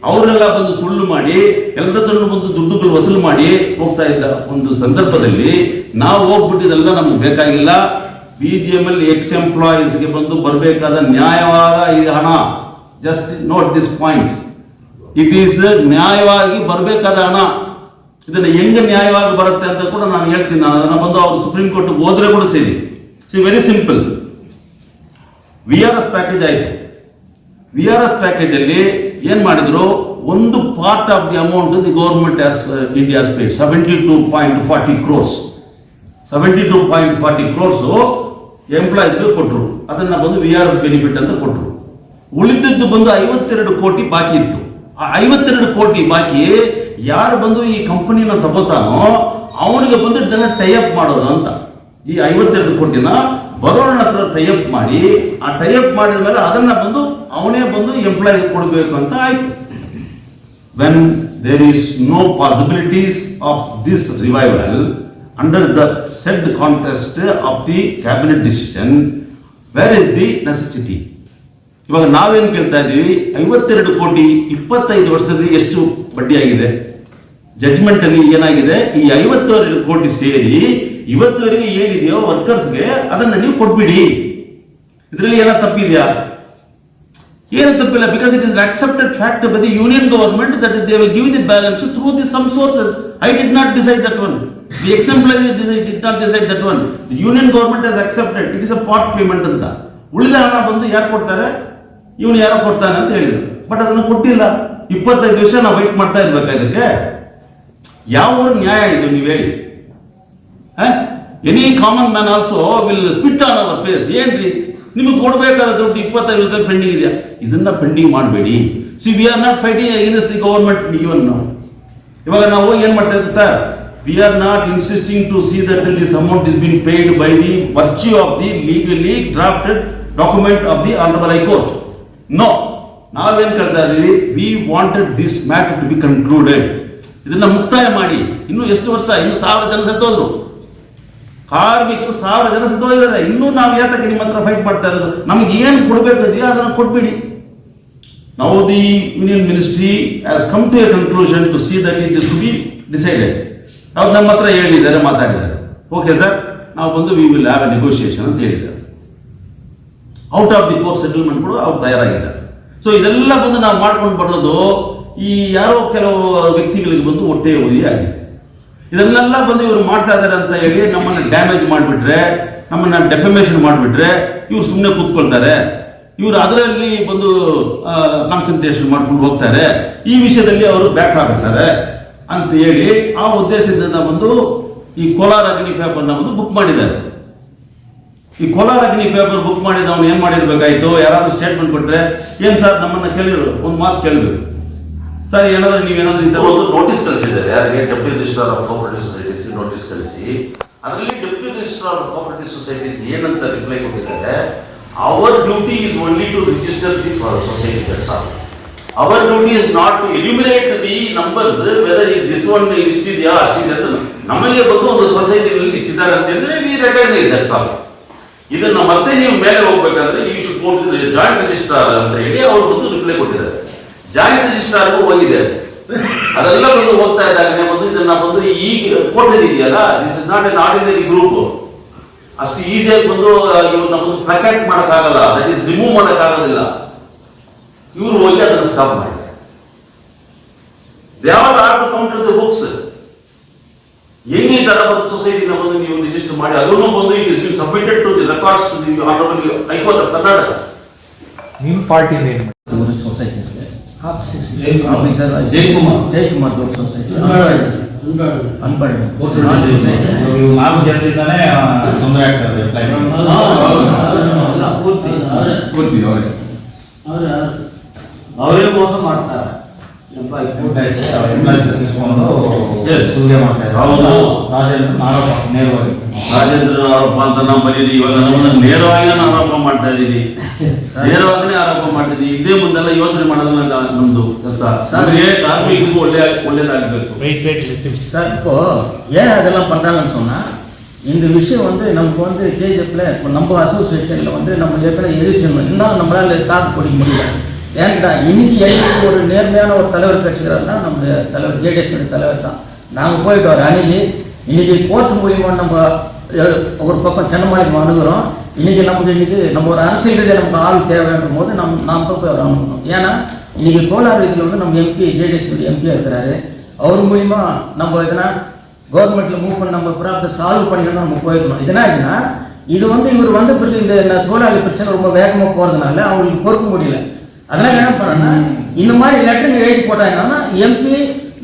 [SPEAKER 2] ಅವರೆಲ್ಲ ಬಂದು ಸುಳ್ಳು ಮಾಡಿ ಎಲ್ಲದನ್ನು ಬಂದು ದುಡ್ಡುಗಳು ವಸೂಲು ಮಾಡಿ ಹೋಗ್ತಾ ಇದ್ದ ಒಂದು ಸಂದರ್ಭದಲ್ಲಿ ನಾವು ಹೋಗ್ಬಿಟ್ಟಿದೆಲ್ಲ ನಮ್ಗೆ ಬೇಕಾಗಿಲ್ಲ. BGML ಎಕ್ಸ್ ಎಂಪ್ಲಾಯೀಸ್ಗೆ ಬಂದು ಬರಬೇಕಾದ ನ್ಯಾಯವಾದ ಈ ಹಣ, just note this point, it is ನ್ಯಾಯವಾಗಿ ಬರಬೇಕಾದ ಹಣ. ಇದನ್ನ ಹೆಂಗೆ ನ್ಯಾಯವಾಗಿ ಬರುತ್ತೆ ಅಂತ ಕೂಡ ನಾನು ಹೇಳ್ತೀನಿ. ನಾನು ಅದನ್ನ ಬಂದು ಅವರು ಸುಪ್ರೀಂ ಕೋರ್ಟ್ ಹೋದ್ರೆ ಕೂಡ ಸೇರಿ. Very simple. VRS ಪ್ಯಾಕೇಜ್ ಆಯ್ತು. VRS ಪ್ಯಾಕೇಜ್ ಅಲ್ಲಿ ಏನ್ ಮಾಡಿದ್ರು, ಒಂದು part of the amount the government India paid 72.40 crores. 72.40 crores ಎಂಪ್ಲಾಯೀಸ್ಗೆ ಕೊಟ್ಟರು, ಅದನ್ನ ಬಂದು VRS ಬೆನಿಫಿಟ್ ಅಂತ ಕೊಟ್ಟರು. ಉಳಿದದ್ದು ಬಂದು 52 ಕೋಟಿ ಬಾಕಿ ಇತ್ತು. ಆ 52 ಕೋಟಿ ಬಾಕಿ ಯಾರು ಬಂದು ಈ ಕಂಪನಿನ ತಗೋತಾನೋ ಅವನಿಗೆ ಬಂದು ಇದನ್ನ ಟೈಅಪ್ ಮಾಡೋದು ಅಂತ. ಈ 52 ಕೋಟಿನ ಬರೋಣ ಹತ್ರ ಟೈಅಪ್ ಮಾಡಿ, ಆ ಟೈಅಪ್ ಮಾಡಿದ ಮೇಲೆ ಅದನ್ನ ಬಂದು ಅವನೇ ಬಂದು ಎಂಪ್ಲಾಯೀಸ್ ಕೊಡಬೇಕು ಅಂತ ಆಯ್ತು. When there is no possibilities of this revival under the said context of the cabinet decision, where is the necessity? ಇವಾಗ ನಾವೇನು ಕೇಳ್ತಾ ಇದ್ದೀವಿ, 52 ಕೋಟಿ 25 ವರ್ಷದಲ್ಲಿ ಎಷ್ಟು ಬಡ್ಡಿ ಆಗಿದೆ? ಜಡ್ಜ್ಮೆಂಟ್ ಅಲ್ಲಿ ಏನಾಗಿದೆ, ಈ 52 ಕೋಟಿ ಸೇರಿ ಇವತ್ತವರೆಗೆ ಏನಿದೆಯೋ ವರ್ಕರ್ಸ್ಗೆ ಅದನ್ನ ನೀವು ಕೊಟ್ಬಿಡಿ. ಇದರಲ್ಲಿ ಏನೋ ತಪ್ಪಿದೆಯಾ? ಏನು ತಪ್ಪಿಲ್ಲ, because it is accepted fact by the union government that they will give the balance through the some sources. I did not decide that one. The exemplary did not decide that one. The union government has accepted. It is a part payment ಅಂತ. ಉಳಿದ ಹಣ ಬಂದು ಯಾರು ಕೊಡ್ತಾರೆ? ಇವನು ಯಾರೋ ಕೊಡ್ತಾನೆ ಅಂತ ಹೇಳಿದ್ರು. ಬಟ್ ಅದನ್ನು ಕೊಟ್ಟಿಲ್ಲ. 25 ವರ್ಷ ನಾವು ವೇಟ್ ಮಾಡ್ತಾ ಇರ್ಬೇಕಾ ಇದಕ್ಕೆ? ಯಾವ ನ್ಯಾಯ ಇದು ನೀವು ಹೇಳಿ? Any common man also will spit on our face. ಏನ್ರಿ ನಿಮಗೆ ಕೊಡಬೇಕಾದ ದುಡ್ಡು 25 ವರ್ಷ ಪೆಂಡಿಂಗ್ ಇದೆಯಾ? ಇದನ್ನ ಪೆಂಡಿಂಗ್ ಮಾಡಬೇಡಿ. See we are not fighting against the government. Even ಇವಾಗ ನಾವು ಏನ್ ಮಾಡ್ತಾ ಇದ್ದೀವಿ sir, we are not insisting to see that this amount is been paid by the virtue of the legally drafted document of the honourable high court. No, ನಾವೇನ್ ಕೇಳ್ತಾ ಇದೀವಿ, we wanted this matter to be concluded. ಇದನ್ನ ಮುಕ್ತಾಯ ಮಾಡಿ. ಇನ್ನು ಎಷ್ಟು ವರ್ಷ? ಇನ್ನು 1000 ಜನ ಸತ್ತೋದ್ರು, ಕಾರ್ಮಿಕರು 1000 ಜನ ಸತ್ತೋಗಿದ್ದಾರೆ. ಇನ್ನೂ ನಾವು ಯಾತಕ್ಕೆ ನಿಮ್ಮ ಹತ್ರ ಫೈಟ್ ಮಾಡ್ತಾ ಇರೋದು? ನಮ್ಗೆ ಏನು ಕೊಡ್ಬೇಕಿದೆಯೋ ಅದನ್ನ ಕೊಟ್ಬಿಡಿ. Now the union ministry has come to a conclusion to see that it is to be decided. ಅವ್ರು ನಮ್ಮ ಹತ್ರ ಹೇಳಿದ್ದಾರೆ, ಮಾತಾಡಿದ್ದಾರೆ. ಓಕೆ ಸರ್, ನಾವು ಬಂದು we will have A negotiation ಅಂತ ಹೇಳಿದ್ದಾರೆ. Out of the court settlement ಕೂಡ ಅವ್ರು ತಯಾರಾಗಿದ್ದಾರೆ. ಸೊ ಇದೆಲ್ಲ ಬಂದು ನಾವು ಮಾಡ್ಕೊಂಡು ಬರೋದು ಈ ಯಾರೋ ಕೆಲವು ವ್ಯಕ್ತಿಗಳಿಗೆ ಬಂದು ಹೊಟ್ಟೆ ಉರಿ ಆಗಿದೆ. ಇದನ್ನೆಲ್ಲ ಬಂದು ಇವರು ಮಾಡ್ತಾ ಇದ್ದಾರೆ ಅಂತ ಹೇಳಿ ನಮ್ಮನ್ನ ಡ್ಯಾಮೇಜ್ ಮಾಡಿಬಿಟ್ರೆ, ನಮ್ಮನ್ನ ಡೆಫಮೇಷನ್ ಮಾಡಿಬಿಟ್ರೆ ಇವ್ರು ಸುಮ್ಮನೆ ಕೂತ್ಕೊಳ್ತಾರೆ. ಇವರು ಅದರಲ್ಲಿ ಬಂದು ಕಾನ್ಸಂಟ್ರೇಷನ್ ಮಾಡ್ಕೊಂಡು ಹೋಗ್ತಾರೆ. ಈ ವಿಷಯದಲ್ಲಿ ಅವರು ಬ್ಯಾಕ್ ಆಗುತ್ತಾರೆ ಅಂತ ಹೇಳಿ ಆ ಉದ್ದೇಶದಿಂದ ಬಂದು ಈ ಕೋಲಾರ ಅಗ್ನಿ ಪೇಪರ್ನ ಒಂದು ಬುಕ್ ಮಾಡಿದ್ದಾರೆ. ಈ ಕೋಲಾರ ಅಗ್ನಿ ಪೇಪರ್ ಬುಕ್ ಮಾಡಿದ ಅವನು ಏನ್ ಮಾಡಿರ್ಬೇಕಾಯ್ತು? ಯಾರಾದ್ರೂ ಸ್ಟೇಟ್ಮೆಂಟ್ ಕೊಟ್ರೆ, ಏನ್ ಸರ್ ನಮ್ಮನ್ನ ಕೇಳಿದ್ರು, ಒಂದು ಮಾತು ಕೇಳಬೇಕು ಸರ್, ಏನಾದ್ರು ನೀವೇನಾದ್ರೂ ಈ ತರ
[SPEAKER 5] ಒಂದು ನೋಟಿಸ್ ಕಳಿಸಿದ್ದಾರೆ. ಯಾರಿಗೆ? Deputy registrar of cooperative societies notice ಕಳಿಸಿ, ಅದರಲ್ಲಿ deputy registrar of cooperative societies ಏನಂತ ರಿಪ್ಲೈ ಕೊಟ್ಟಿದ್ದಾರೆ, our duty is only to register the society, that's all. Our duty is not to illuminate the numbers whether this one ಇಷ್ಟಿದೆಯಾ ಅಷ್ಟಿದೆ ಅಂತ. ನಮಗೆ ಬಂದು ಒಂದು ಸೊಸೈಟಿನಲ್ಲಿ ಇಷ್ಟಿದ್ದಾರೆ ಅಂತ ಹೇಳಿದ್ರೆ ವಿ ರೆಕಗ್ನೈಸ್, ದಟ್ಸ್ ಆಲ್. ಇದನ್ನ ಮತ್ತೆ ನೀವು ಮೇಲೆ ಹೋಗ್ಬೇಕಂದ್ರೆ you should go to the joint registrar ಅಂತ ಹೇಳಿ ಅವರು ಬಂದು ರಿಪ್ಲೈ ಕೊಟ್ಟಿದ್ದಾರೆ. ಜಾಯಿಂಟ್ ರಿಜಿಸ್ಟ್ರಾರ್ಗೂ ಹೋಗಿದೆ. ಅದೆಲ್ಲ ಬಂದು ಹೋಗ್ತಾ ಇದ್ದಾಗ ಬಂದು ಇದನ್ನ ಬಂದು ಈಗ ಕೊಟ್ಟಿದೆಯಲ್ಲ, this is not an ordinary group. ಅಷ್ಟು ಈಸಿಯಾಗಿ ಬಂದು ಇವ್ರನ್ನ ಬಂದು ಪ್ಲಕ್ಯಾಟ್ ಮಾಡೋಕ್ಕಾಗಲ್ಲ, ದಟ್ ಈಸ್ ರಿಮೂವ್ ಮಾಡೋಕ್ಕಾಗೋದಿಲ್ಲ. ಇವರು ಹೋಗಿ ಅದನ್ನು ಸ್ಟಾಪ್ ಮಾಡಿದ್ದಾರೆ. They all are to come to the books. ಹೆಂಗೆ ತರ ಒಂದು ಸೊಸೈಟಿನ ಬಂದು ನೀವು ರಿಜಿಸ್ಟರ್ ಮಾಡಿ ಅದನ್ನು ಬಂದು it is been submitted to the records to the honourable high court of Karnataka.
[SPEAKER 6] ನಿಮ್ಮ ಪಾರ್ಟಿ ನೇಮ್
[SPEAKER 4] ಸೊಸೈಟಿ
[SPEAKER 6] ಜಯಕುಮಾರ್ ದೊಡ್ಡ ಸೊಸೈಟಿ ಅನ್ಬಾರ್ದು.
[SPEAKER 3] ಇವು 4 ಜನರಿಂದಾನೇ ತೊಂದರೆ ಆಗ್ತದೆ. ಪೂರ್ತಿ
[SPEAKER 4] ಅವರೇ ಮೋಸ ಮಾಡ್ತಾರೆ.
[SPEAKER 3] ಸುಳ್ಳೆ ಮಾಡ್ತಾ ಇದ್ದಾರೆ.
[SPEAKER 2] ಹೌದು,
[SPEAKER 3] ರಾಜೇಂದ್ರ ಆರೋಪ ನೇರವಾಗಿ.
[SPEAKER 2] ರಾಜೇಂದ್ರ ಆರೋಪ ಅಂತ ನಾವು ಬರೀರಿ. ಇವಾಗ ನಮ್ಮನ್ನ ನೇರವಾಗಿ ಆರೋಪ ಮಾಡ್ತಾ ಇದೀವಿ, ನೇರವಾಗಿನೇ ಆರೋಪ ಮಾಡ್ತಿದ್ದೀವಿ. ಇದೇ ಮುಂದೆಲ್ಲ ಯೋಚನೆ ಮಾಡೋದಲ್ಲ ನಮ್ದು ಕೆಲಸ. ಕಾರ್ಮಿಕರಿಗೂ ಒಳ್ಳೇದಾಗಬೇಕು.
[SPEAKER 7] சார் இப்போ ஏன் அதெல்லாம் பண்ணுறாங்கன்னு சொன்னால், இந்த விஷயம் வந்து நமக்கு வந்து கேஜிஎஃப்ல இப்போ நம்ம அசோசியேஷனில் வந்து நம்ம ஏற்கனவே எதிர்ச்சிருந்தோம். இருந்தாலும் நம்மளால் தாக்கு பிடிக்க முடியல. ஏன்டா இன்னைக்கு எங்களுக்கு ஒரு நேர்மையான ஒரு தலைவர் கட்சிகிறாருன்னா நம்ம தலைவர் ஜேடிஎஸ் தலைவர் தான். நாங்கள் போயிட்டு வர அணுகி இன்னைக்கு கோர்ட்டு மூலியமாக நம்ம ஒரு பக்கம் சென்னமாளிக்கு அணுகிறோம். இன்னைக்கு நம்ம ஒரு அரசியல் ரீதியாக நமக்கு ஆள் தேவைன்ற போது நாம் தான் போய் அவர் அணுகணும். ஏன்னா இன்னைக்கு கோலார் இதில் வந்து நம்ம எம்பி ஜேடிஎஸ் எம்பியாக இருக்கிறாரு. அவர் மூலிமா நம்ம எதனா கவர்மெண்ட்டில் மூவ் பண்ணி நம்ம ப்ராப்ளத்தை சால்வ் பண்ணிக்கணும் நம்ம போயிருக்கணும். இதனா இது வந்து இவர் வந்த பிறகு இந்த தொழிலாளி பிரச்சனை ரொம்ப வேகமாக போகிறதுனால அவங்களுக்கு பொறுக்க முடியல. அதனால் என்ன பண்ணேன்னா, இந்த மாதிரி லெட்டர் எழுதி போட்டாங்கன்னா எம்பி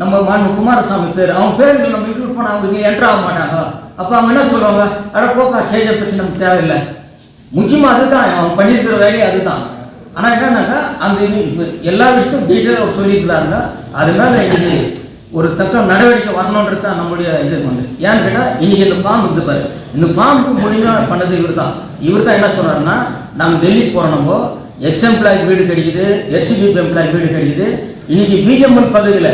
[SPEAKER 7] நம்ம மாண்பு குமாரசாமி பேர், அவங்க பேருக்கு நம்ம இன்க்ளூட் பண்ண அவங்க என்ட்ரு ஆக மாட்டாங்க. அப்போ அவங்க என்ன சொல்லுவாங்க, அட போக்கா கேஜிஎஃப் பிரச்சனை நமக்கு தேவையில்லை, முக்கியமாக அதுதான் அவன் பண்ணியிருக்கிற வேலையை அதுதான். ஆனால் என்னன்னாக்கா அந்த இது எல்லா விஷயத்தையும் டீட்டெயில் அவர் சொல்லியிருக்கிறாங்க. அதனால இன்னைக்கு ஒரு தக்க நடவடிக்கை வரணுன்றது தான் நம்முடைய இது வந்து. ஏன்னு கேட்டால் இன்னைக்கு இந்த ஃபார்ம் இருப்பாரு, இந்த ஃபார்முக்கு முழுமையாக பண்ணது இவர் தான். இவர் தான் என்ன சொன்னார்னா, நாங்கள் டெல்லிக்கு போகிறோமோ எக்ஸ்-எம்ப்ளாய்க்கு வீடு கிடைக்குது, எஸ்டிபி எம்ப்ளாய்க்கு வீடு கிடைக்குது. இன்னைக்கு பிஜெம்பல் பகுதியில்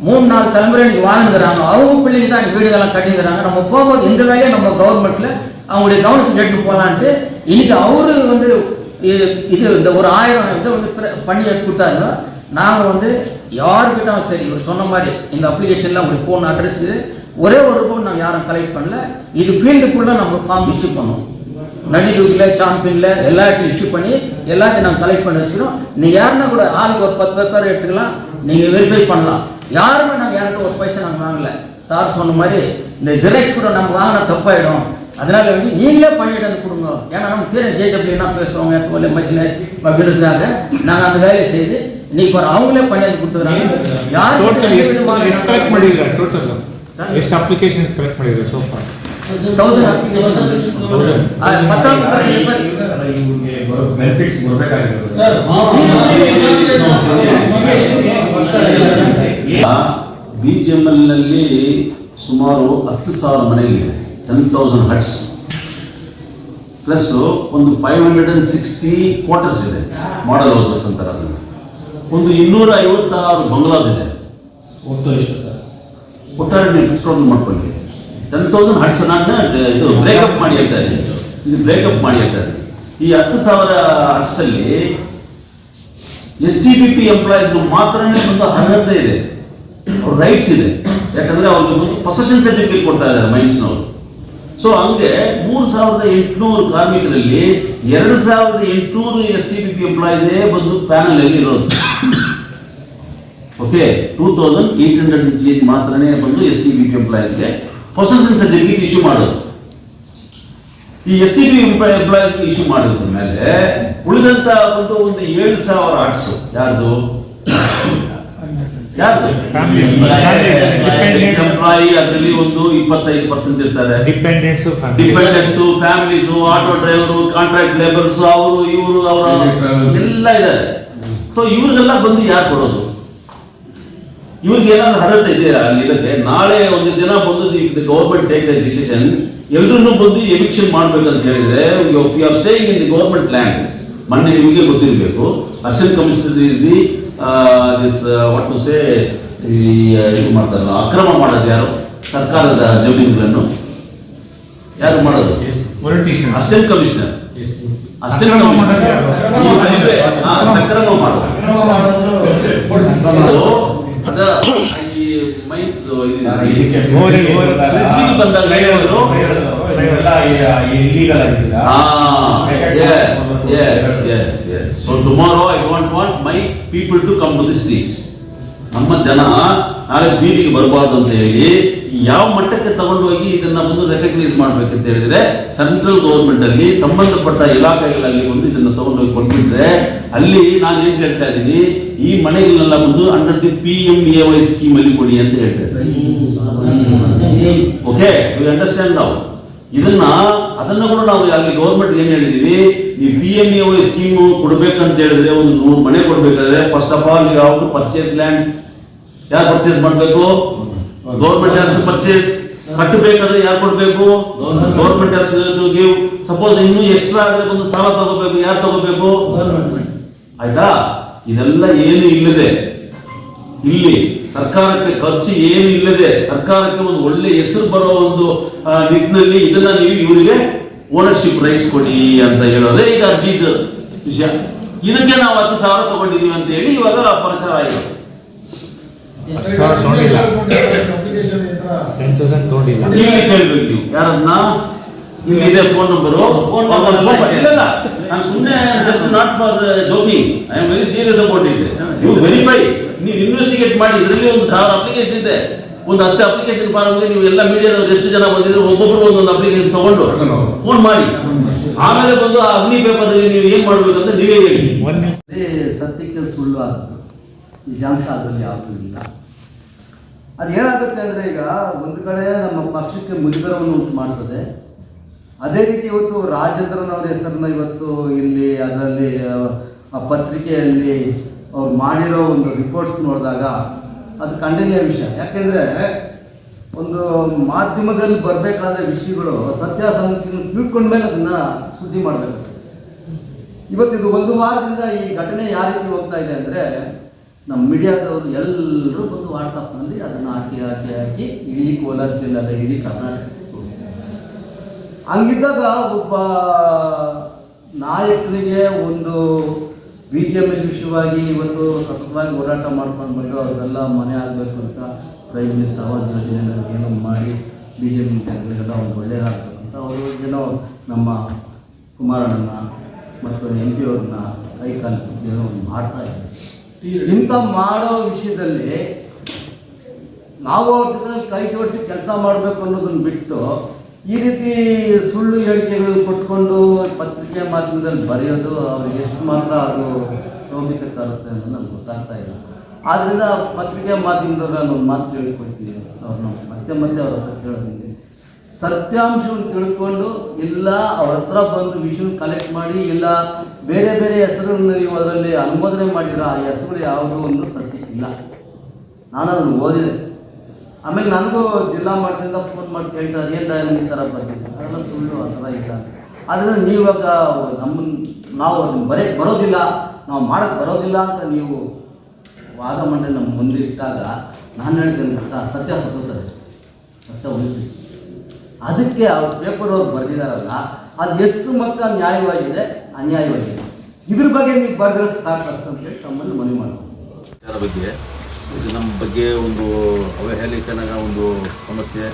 [SPEAKER 7] 3-4 தலைமுறை இன்னைக்கு வாழ்ந்துக்கிறாங்க. அவங்க பிள்ளைங்க தான் வீடுகள்லாம் கட்டிக்கிறாங்க. நம்ம போகும்போது இந்த வேலையை நம்ம கவர்மெண்ட்ல அவங்களுடைய கவனத்துக்கு எடுத்து போகலான்ட்டு இன்னைக்கு அவரு வந்து இது இந்த ஒரு 1000 இதை வந்து பண்ணி கொடுத்தாருன்னா, நாங்கள் வந்து யாருக்கிட்ட சரி இவர் சொன்ன மாதிரி இந்த அப்ளிகேஷன்ல அவங்களுடைய ஃபோன் அட்ரஸ் ஒரே ஒரு ரூபம் நாங்கள் யாரும் கலெக்ட் பண்ணல. இது ஃபீல்டுக்குள்ள நம்ம ஃபார்ம் இஷ்யூ பண்ணோம். நடிகூட்டில் சாம்பியன்ல எல்லாத்தையும் இஷ்யூ பண்ணி எல்லாத்தையும் நாங்கள் கலெக்ட் பண்ணி வச்சுக்கிறோம். நீங்கள் யாருன்னா கூட ஆளுக்கு ஒரு 10 பேர் எடுத்துக்கலாம், நீங்கள் வெரிஃபை பண்ணலாம். யாருமே நாங்கள் யார்கிட்ட ஒரு பைசா நாங்கள் வாங்கல. சார் சொன்ன மாதிரி இந்த ஜெராக்ஸ் கூட நம்ம வாங்கினா தப்பாயிடும். அதனால வந்து நீங்களே பண்ணிட்டு வந்து கொடுங்க. ஏன்னா நம்ம பேர் ஜேஜப்லாம் பேசுவாங்க மத்தியில் அப்படின்னு இருந்தாங்க. நாங்கள் அந்த வேலையை செய்து இன்னைக்கு அவங்களே பண்ணி வந்து கொடுத்துக்கிறாங்க.
[SPEAKER 6] ಎಷ್ಟು ಅಪ್ಲಿಕೇಶನ್ ಕಲೆಕ್ಟ್ ಮಾಡಿದ್ರೆ ಸೋ ಫಾರ್
[SPEAKER 7] 1000 ಅಪ್ಲಿಕೇಶನ್ 10
[SPEAKER 3] ಬೆನಿಫಿಟ್ಸ್ ಬರಬೇಕಾಗಿರೋದು
[SPEAKER 2] BGML ನಲ್ಲಿ ಸುಮಾರು 10,000 ಮನೆಗಳಿವೆ, 10,000 ಹಟ್ಸ್ ಪ್ಲಸ್ ಒಂದು 560 ಕ್ವಾರ್ಟರ್ಸ್ ಇದೆ, ಮಾಡೆಲ್ ಹೌಸಸ್ ಅಂತಾರೆ ಅದನ್ನು. ಒಂದು 256 ಬಂಗ್ಲಾಸ್ ಇದೆ.
[SPEAKER 3] ಒಟ್ಟು ಎಷ್ಟು ಸರ್?
[SPEAKER 2] ಒಟ್ಟಾರೆ ನೀವು ಟೋಟಲ್ ಮಾಡ್ಕೊಳ್ಳಿ 10,000 ಹಟ್ಸ್ ಇದು ಬ್ರೇಕಪ್ ಮಾಡಿ ಹೇಳ್ತಾರೆ. ಇದು ಬ್ರೇಕಪ್ ಮಾಡಿ ಹೇಳ್ತಾರೆ. ಈ 10,000 ಹಟ್ಸ್ ಅಲ್ಲಿ STBP ಎಂಪ್ಲಾಯೀಸ್ ಮಾತ್ರನೇ ಒಂದು ಅರ್ಹತೆ ಇದೆ, ಅವ್ರ ರೈಟ್ಸ್ ಇದೆ. ಯಾಕಂದ್ರೆ ಅವ್ರಿಗೆ ಒಂದು ಪೊಸೆಷನ್ ಸರ್ಟಿಫಿಕೇಟ್ ಕೊಡ್ತಾ ಇದ್ದಾರೆ ಮೈನ್ಸ್ನವರು. ಸೊ ಹಂಗೆ 3,800 ಕಾರ್ಮಿಕರಲ್ಲಿ 2,800 STBP ಎಂಪ್ಲಾಯೀಸೇ ಬಂದು ಪ್ಯಾನಲ್ ಅಲ್ಲಿ ಇರೋದು. ಓಕೆ, 2,800 ಮಾತ್ರನೇ ಬಂದು STBP ಎಂಪ್ಲಾಯೀಸ್ಗೆ ಪೊಸೆಷನ್ ಸರ್ಟಿಫಿಕೇಟ್ ಇಶ್ಯೂ ಮಾಡೋದು. ಈ STBP ಎಂಪ್ಲಾಯೀಸ್ ಇಶ್ಯೂ ಮಾಡಿದ ಮೇಲೆ ಉಳಿದಂತ ಒಂದು 7,000 ಆರ್ಟ್ಸ್ ಯಾರ್ದು ಎಂಪ್ಲಾಯಿ ಅದರಲ್ಲಿ ಒಂದು 25% ಇರ್ತಾರೆ. Dependents, families, auto driver, contract labours, ಅವರು ಇವರು ಅವರ ಎಲ್ಲ ಇದ್ದಾರೆ. ಸೊ ಇವ್ರಿಗೆಲ್ಲ ಬಂದು ಯಾರು ಕೊಡೋದು? ಇವ್ರಿಗೆ ಏನಾದ್ರು ಅರ್ಹತೆ ಇದೆಯಾ ಅಲ್ಲಿ ಇರುತ್ತೆ? ನಾಳೆ ಒಂದು ದಿನ ಬಂದು ಗೌರ್ಮೆಂಟ್ ಟೇಕ್ಸ್ ಎ ಡಿಸಿಷನ್, ಎಲ್ಲರೂ ಬಂದು ಎವಿಕ್ಷನ್ ಮಾಡ್ಬೇಕಂತ ಹೇಳಿದ್ರೆ you are staying in the government land. ಮೊನ್ನೆ ನಿಮಗೆ ಗೊತ್ತಿರಬೇಕು, assistant commissioner is the this what to say, ಇದು ಮಾಡ್ತಾರಲ್ಲ, ಅಕ್ರಮ ಮಾಡೋದು ಯಾರು? ಸರ್ಕಾರದ ಜಮೀನುಗಳನ್ನು ಯಾರು ಮಾಡೋದು? Assistant commissioner. ಅಸಿಸ್ಟೆಂಟ್ ಸಕ್ರಮ ಮಾಡೋದು ಅದ ಈ ಮೈನ್ಸ್ ಬಂದಾಗ
[SPEAKER 3] ಇಲ್ಲೀಗಲ್ ಆಗಿದ್ದೀರಾ?
[SPEAKER 2] So tomorrow I don't want my people to come to the streets. ನಮ್ಮ ಜನ ನಾಳೆ ಬೀದಿಗೆ ಬರಬಾರ್ದು ಅಂತ ಹೇಳಿ ಯಾವ ಮಟ್ಟಕ್ಕೆ ತಗೊಂಡು ಹೋಗಿ ಇದನ್ನ ಒಂದು ರೆಕಗ್ನೈಸ್ ಮಾಡ್ಬೇಕಂತ ಹೇಳಿದ್ರೆ ಸೆಂಟ್ರಲ್ ಗೌರ್ಮೆಂಟ್ ಅಲ್ಲಿ ಸಂಬಂಧಪಟ್ಟ ಇಲಾಖೆಗಳಲ್ಲಿ ಬಂದು ಇದನ್ನ ತಗೊಂಡು ಹೋಗಿ ಕೊಟ್ಬಿಟ್ರೆ, ಅಲ್ಲಿ ನಾನು ಏನ್ ಕೇಳ್ತಾ ಇದ್ದೀನಿ, ಈ ಮನೆಗಳನ್ನೆಲ್ಲ ಬಂದು ಅಂಡರ್ ದಿ PMAY ಸ್ಕೀಮ್ ಅಲ್ಲಿ ಕೊಡಿ ಅಂತ ಹೇಳ್ತಾರೆ. ಓಕೆ, ಯು ಅಂಡರ್ಸ್ಟ್ಯಾಂಡ್ ನಾವು ಅದನ್ನ ಕೂಡ ನಾವು ಅಲ್ಲಿ ಗೌರ್ಮೆಂಟ್ ಏನ್ ಹೇಳಿದೀವಿ, ಈ PMAY ಸ್ಕೀಮ್ ಕೊಡ್ಬೇಕಂತ ಹೇಳಿದ್ರೆ ಒಂದು 100 ಮನೆ ಕೊಡ್ಬೇಕಾದ್ರೆ first of all you have to purchase land. ಯಾರು ಪರ್ಚೇಸ್ ಮಾಡ್ಬೇಕು? Government has to purchase. ಕಟ್ಟಬೇಕಾದ್ರೆ ಯಾರು ಕೊಡ್ಬೇಕು? Government has to give. Suppose ಇನ್ನೂ ಎಕ್ಸ್ಟ್ರಾ ಆದ್ರೆ ಒಂದು ಸಾಲ ತಗೋಬೇಕು, ಯಾರು ತಗೋಬೇಕು? ಆಯ್ತಾ? ಇದೆಲ್ಲ ಏನು ಇಲ್ಲದೆ ಇಲ್ಲಿ ಸರ್ಕಾರಕ್ಕೆ ಖರ್ಚು ಏನು ಇಲ್ಲದೆ ಸರ್ಕಾರಕ್ಕೆ ಒಂದು ಒಳ್ಳೆ ಹೆಸರು ಬರೋ ಒಂದು ನಿಟ್ಟಿನಲ್ಲಿ ಇದನ್ನ ನೀವು ಇವರಿಗೆ ಓನರ್ಶಿಪ್ ರೈಟ್ಸ್ ಕೊಡಿ ಅಂತ ಹೇಳೋದೇ ಇದು ಅರ್ಜಿದ ವಿಷಯ. ಇದಕ್ಕೆ ನಾವು 10,000 ತಗೊಂಡಿದೀವಿ ಅಂತ ಹೇಳಿ ಇವಾಗ ಪ್ರಚಾರ ಆಗಿದೆ.
[SPEAKER 6] 10,000 ತಗೊಂಡಿಲ್ಲ, 10,000 ತಗೊಂಡಿಲ್ಲ.
[SPEAKER 2] ಇಲ್ಲಿ ಕೇಳ್ಬೇಕು ನೀವು ಯಾರನ್ನ. ಇಲ್ಲಿ ಇದೆ ಫೋನ್ ನಂಬರು. ಇಲ್ಲ, ನಾನು ಸುಮ್ಮನೆ just not for joking, I am very serious about it. ನೀವು ವೆರಿಫೈ, ನೀವು ಇನ್ವೆಸ್ಟಿಗೇಟ್ ಮಾಡಿ. ಇದರಲ್ಲಿ ಒಂದು 1000 ಅಪ್ಲಿಕೇಶನ್ ಇದೆ. ಒಂದು 10 ಅಪ್ಲಿಕೇಶನ್ ಫಾರ್ಮ್ಗೆ ನೀವು ಎಲ್ಲ ಮೀಡಿಯಾದವ್ರು ಎಷ್ಟು ಜನ ಬಂದಿದ್ರು ಒಬ್ಬೊಬ್ರು ಒಂದೊಂದು ಅಪ್ಲಿಕೇಶನ್ ತಗೊಂಡು ಫೋನ್ ಮಾಡಿ, ಆಮೇಲೆ ಬಂದು ಆ ಅಗ್ನಿ ಪೇಪರ್ ನೀವು ಏನ್ ಮಾಡ್ಬೇಕಂತ ನೀವೇ ಹೇಳಿ.
[SPEAKER 4] ಸತ್ಯಕ್ಕೆ ಸುಳ್ಳು ಆಗುತ್ತೆ, ನಿಜಾಂಶ ಅದರಲ್ಲಿ ಯಾವುದೂ ಇಲ್ಲ. ಅದೇನಾಗುತ್ತೆ ಅಂದರೆ, ಈಗ ಒಂದು ಕಡೆ ನಮ್ಮ ಪಕ್ಷಕ್ಕೆ ಮುಜುಗರವನ್ನು ಉಂಟು ಮಾಡ್ತದೆ, ಅದೇ ರೀತಿ ಇವತ್ತು ರಾಜೇಂದ್ರನ್ ಅವರ ಹೆಸರನ್ನ ಇವತ್ತು ಇಲ್ಲಿ ಅದರಲ್ಲಿ ಆ ಪತ್ರಿಕೆಯಲ್ಲಿ ಅವ್ರು ಮಾಡಿರೋ ಒಂದು ರಿಪೋರ್ಟ್ಸ್ ನೋಡಿದಾಗ ಅದು ಖಂಡನೀಯ ವಿಷಯ. ಯಾಕೆಂದರೆ ಒಂದು ಮಾಧ್ಯಮದಲ್ಲಿ ಬರಬೇಕಾದ್ರೆ ವಿಷಯಗಳು ಸತ್ಯಾಸತ್ಯವನ್ನು ತಿಳ್ಕೊಂಡ್ಮೇಲೆ ಅದನ್ನು ಸುದ್ದಿ ಮಾಡಬೇಕು. ಇವತ್ತಿದು ಒಂದು ವಾರದಿಂದ ಈ ಘಟನೆ ಯಾವ ರೀತಿ ಹೋಗ್ತಾ ಇದೆ ಅಂದರೆ ನಮ್ಮ ಮೀಡಿಯಾದವರು ಎಲ್ಲರೂ ಬಂದು ವಾಟ್ಸಪ್ನಲ್ಲಿ ಅದನ್ನು ಹಾಕಿ ಇಡೀ ಕೋಲಾರ ಜಿಲ್ಲೆ ಇಡೀ ಕರ್ನಾಟಕ ಹಂಗಿದ್ದಾಗ ಒಬ್ಬ ನಾಯಕನಿಗೆ ಒಂದು BJP ವಿಷಯವಾಗಿ ಇವತ್ತು ಸತತವಾಗಿ ಹೋರಾಟ ಮಾಡ್ಕೊಂಡು ಬಂದು ಅವ್ರಿಗೆಲ್ಲ ಮನೆ ಆಗಬೇಕು ಅಂತ ಪ್ರೈಮ್ ಮಿನಿಸ್ಟರ್ ಆವಾಸ್ ಯೋಜನೆ ಏನೋ ಮಾಡಿ BJP ಜನಗಳಿಗೆಲ್ಲ ಒಂದು ಒಳ್ಳೆಯದಾಗಬೇಕು ಅಂತ ಅವರು ಏನೋ ನಮ್ಮ ಕುಮಾರಣ್ಣನ ಮತ್ತು MP ಅವ್ರನ್ನ ಕೈಕಾಲು ಏನೋ ಮಾಡ್ತಾ ಇದ್ದಾರೆ. ಇಂಥ ಮಾಡೋ ವಿಷಯದಲ್ಲಿ ನಾವು ಅವ್ರ ಜೊತೆ ಕೈ ಜೋಡಿಸಿ ಕೆಲಸ ಮಾಡಬೇಕು ಅನ್ನೋದನ್ನು ಬಿಟ್ಟು ಈ ರೀತಿ ಸುಳ್ಳು ಹೇಳಿಕೆಗಳನ್ನು ಕೊಟ್ಕೊಂಡು ಪತ್ರಿಕೆ ಮಾಧ್ಯಮದಲ್ಲಿ ಬರೆಯೋದು ಅವ್ರಿಗೆ ಎಷ್ಟು ಮಾತ್ರ ಅದು ಸೌಮ್ಯತೆ ತರುತ್ತೆ ಅಂತ ನಮ್ಗೆ ಗೊತ್ತಾಗ್ತಾ ಇಲ್ಲ. ಆದ್ದರಿಂದ ಪತ್ರಿಕೆ ಮಾಧ್ಯಮದವ್ರು ನಾನು ಒಂದು ಮಾತು ಹೇಳಿಕೊಡ್ತೀನಿ, ಅವ್ರನ್ನ ಮತ್ತೆ ಅವ್ರ ಹತ್ರ ಕೇಳೋದಿದೆ, ಸತ್ಯಾಂಶವನ್ನು ತಿಳ್ಕೊಂಡು ಇಲ್ಲ ಅವ್ರ ಹತ್ರ ಬಂದು ವಿಷಯ ಕಲೆಕ್ಟ್ ಮಾಡಿ, ಇಲ್ಲ ಬೇರೆ ಬೇರೆ ಹೆಸರನ್ನು ನೀವು ಅದರಲ್ಲಿ ಅನುಮೋದನೆ ಮಾಡಿದ್ರೆ ಆ ಹೆಸರುಗಳು ಯಾವುದೋ ಒಂದು ಸತ್ಯಕ್ಕಿಲ್ಲ. ನಾನು ಅದನ್ನು ಓದಿದೆ. ಆಮೇಲೆ ನನಗೂ ಜಿಲ್ಲಾ ಮಟ್ಟದಿಂದ ಫೋನ್ ಮಾಡಿ ಕೇಳ್ತಾರೆ ಏನು ಈ ಥರ ಬಂದಿದೆ, ಅದೆಲ್ಲ ಸುಳ್ಳು, ಆ ಥರ ಇಲ್ಲ. ಆದ್ದರಿಂದ ನೀವಾಗ ನಾವು ಅದನ್ನು ಬರೋದಿಲ್ಲ, ನಾವು ಮಾಡೋಕ್ಕೆ ಬರೋದಿಲ್ಲ ಅಂತ ನೀವು ವಾದ ಮಾಡಿ ನಮ್ಮ ಮುಂದೆ ಇಟ್ಟಾಗ ನಾನು ಹೇಳಿದ್ದೇನೆ ಸತ್ಯ ಸತ್ತುತ್ತದೆ, ಸತ್ಯ ಉಳಿತೀವಿ. ಅದಕ್ಕೆ ಅವ್ರ ಪೇಪರ್ ಅವ್ರು ಬರೆದಿದ್ದಾರಲ್ಲ ಅದು ಎಷ್ಟು ಮಾತ್ರ ನ್ಯಾಯವಾಗಿದೆ ಅನ್ಯಾಯವಾಗಿದೆ, ಇದ್ರ ಬಗ್ಗೆ ನೀವು ಬರೆದ್ರೆ ಸಾಕಷ್ಟು ಅಂತೇಳಿ ತಮ್ಮಲ್ಲಿ ಮನವಿ ಮಾಡ್ಬೋದು.
[SPEAKER 2] ಬಗ್ಗೆ ಇದು ನಮ್ಮ ಬಗ್ಗೆ ಒಂದು ಅವಹೇಳನದ ಒಂದು ಸಮಸ್ಯೆ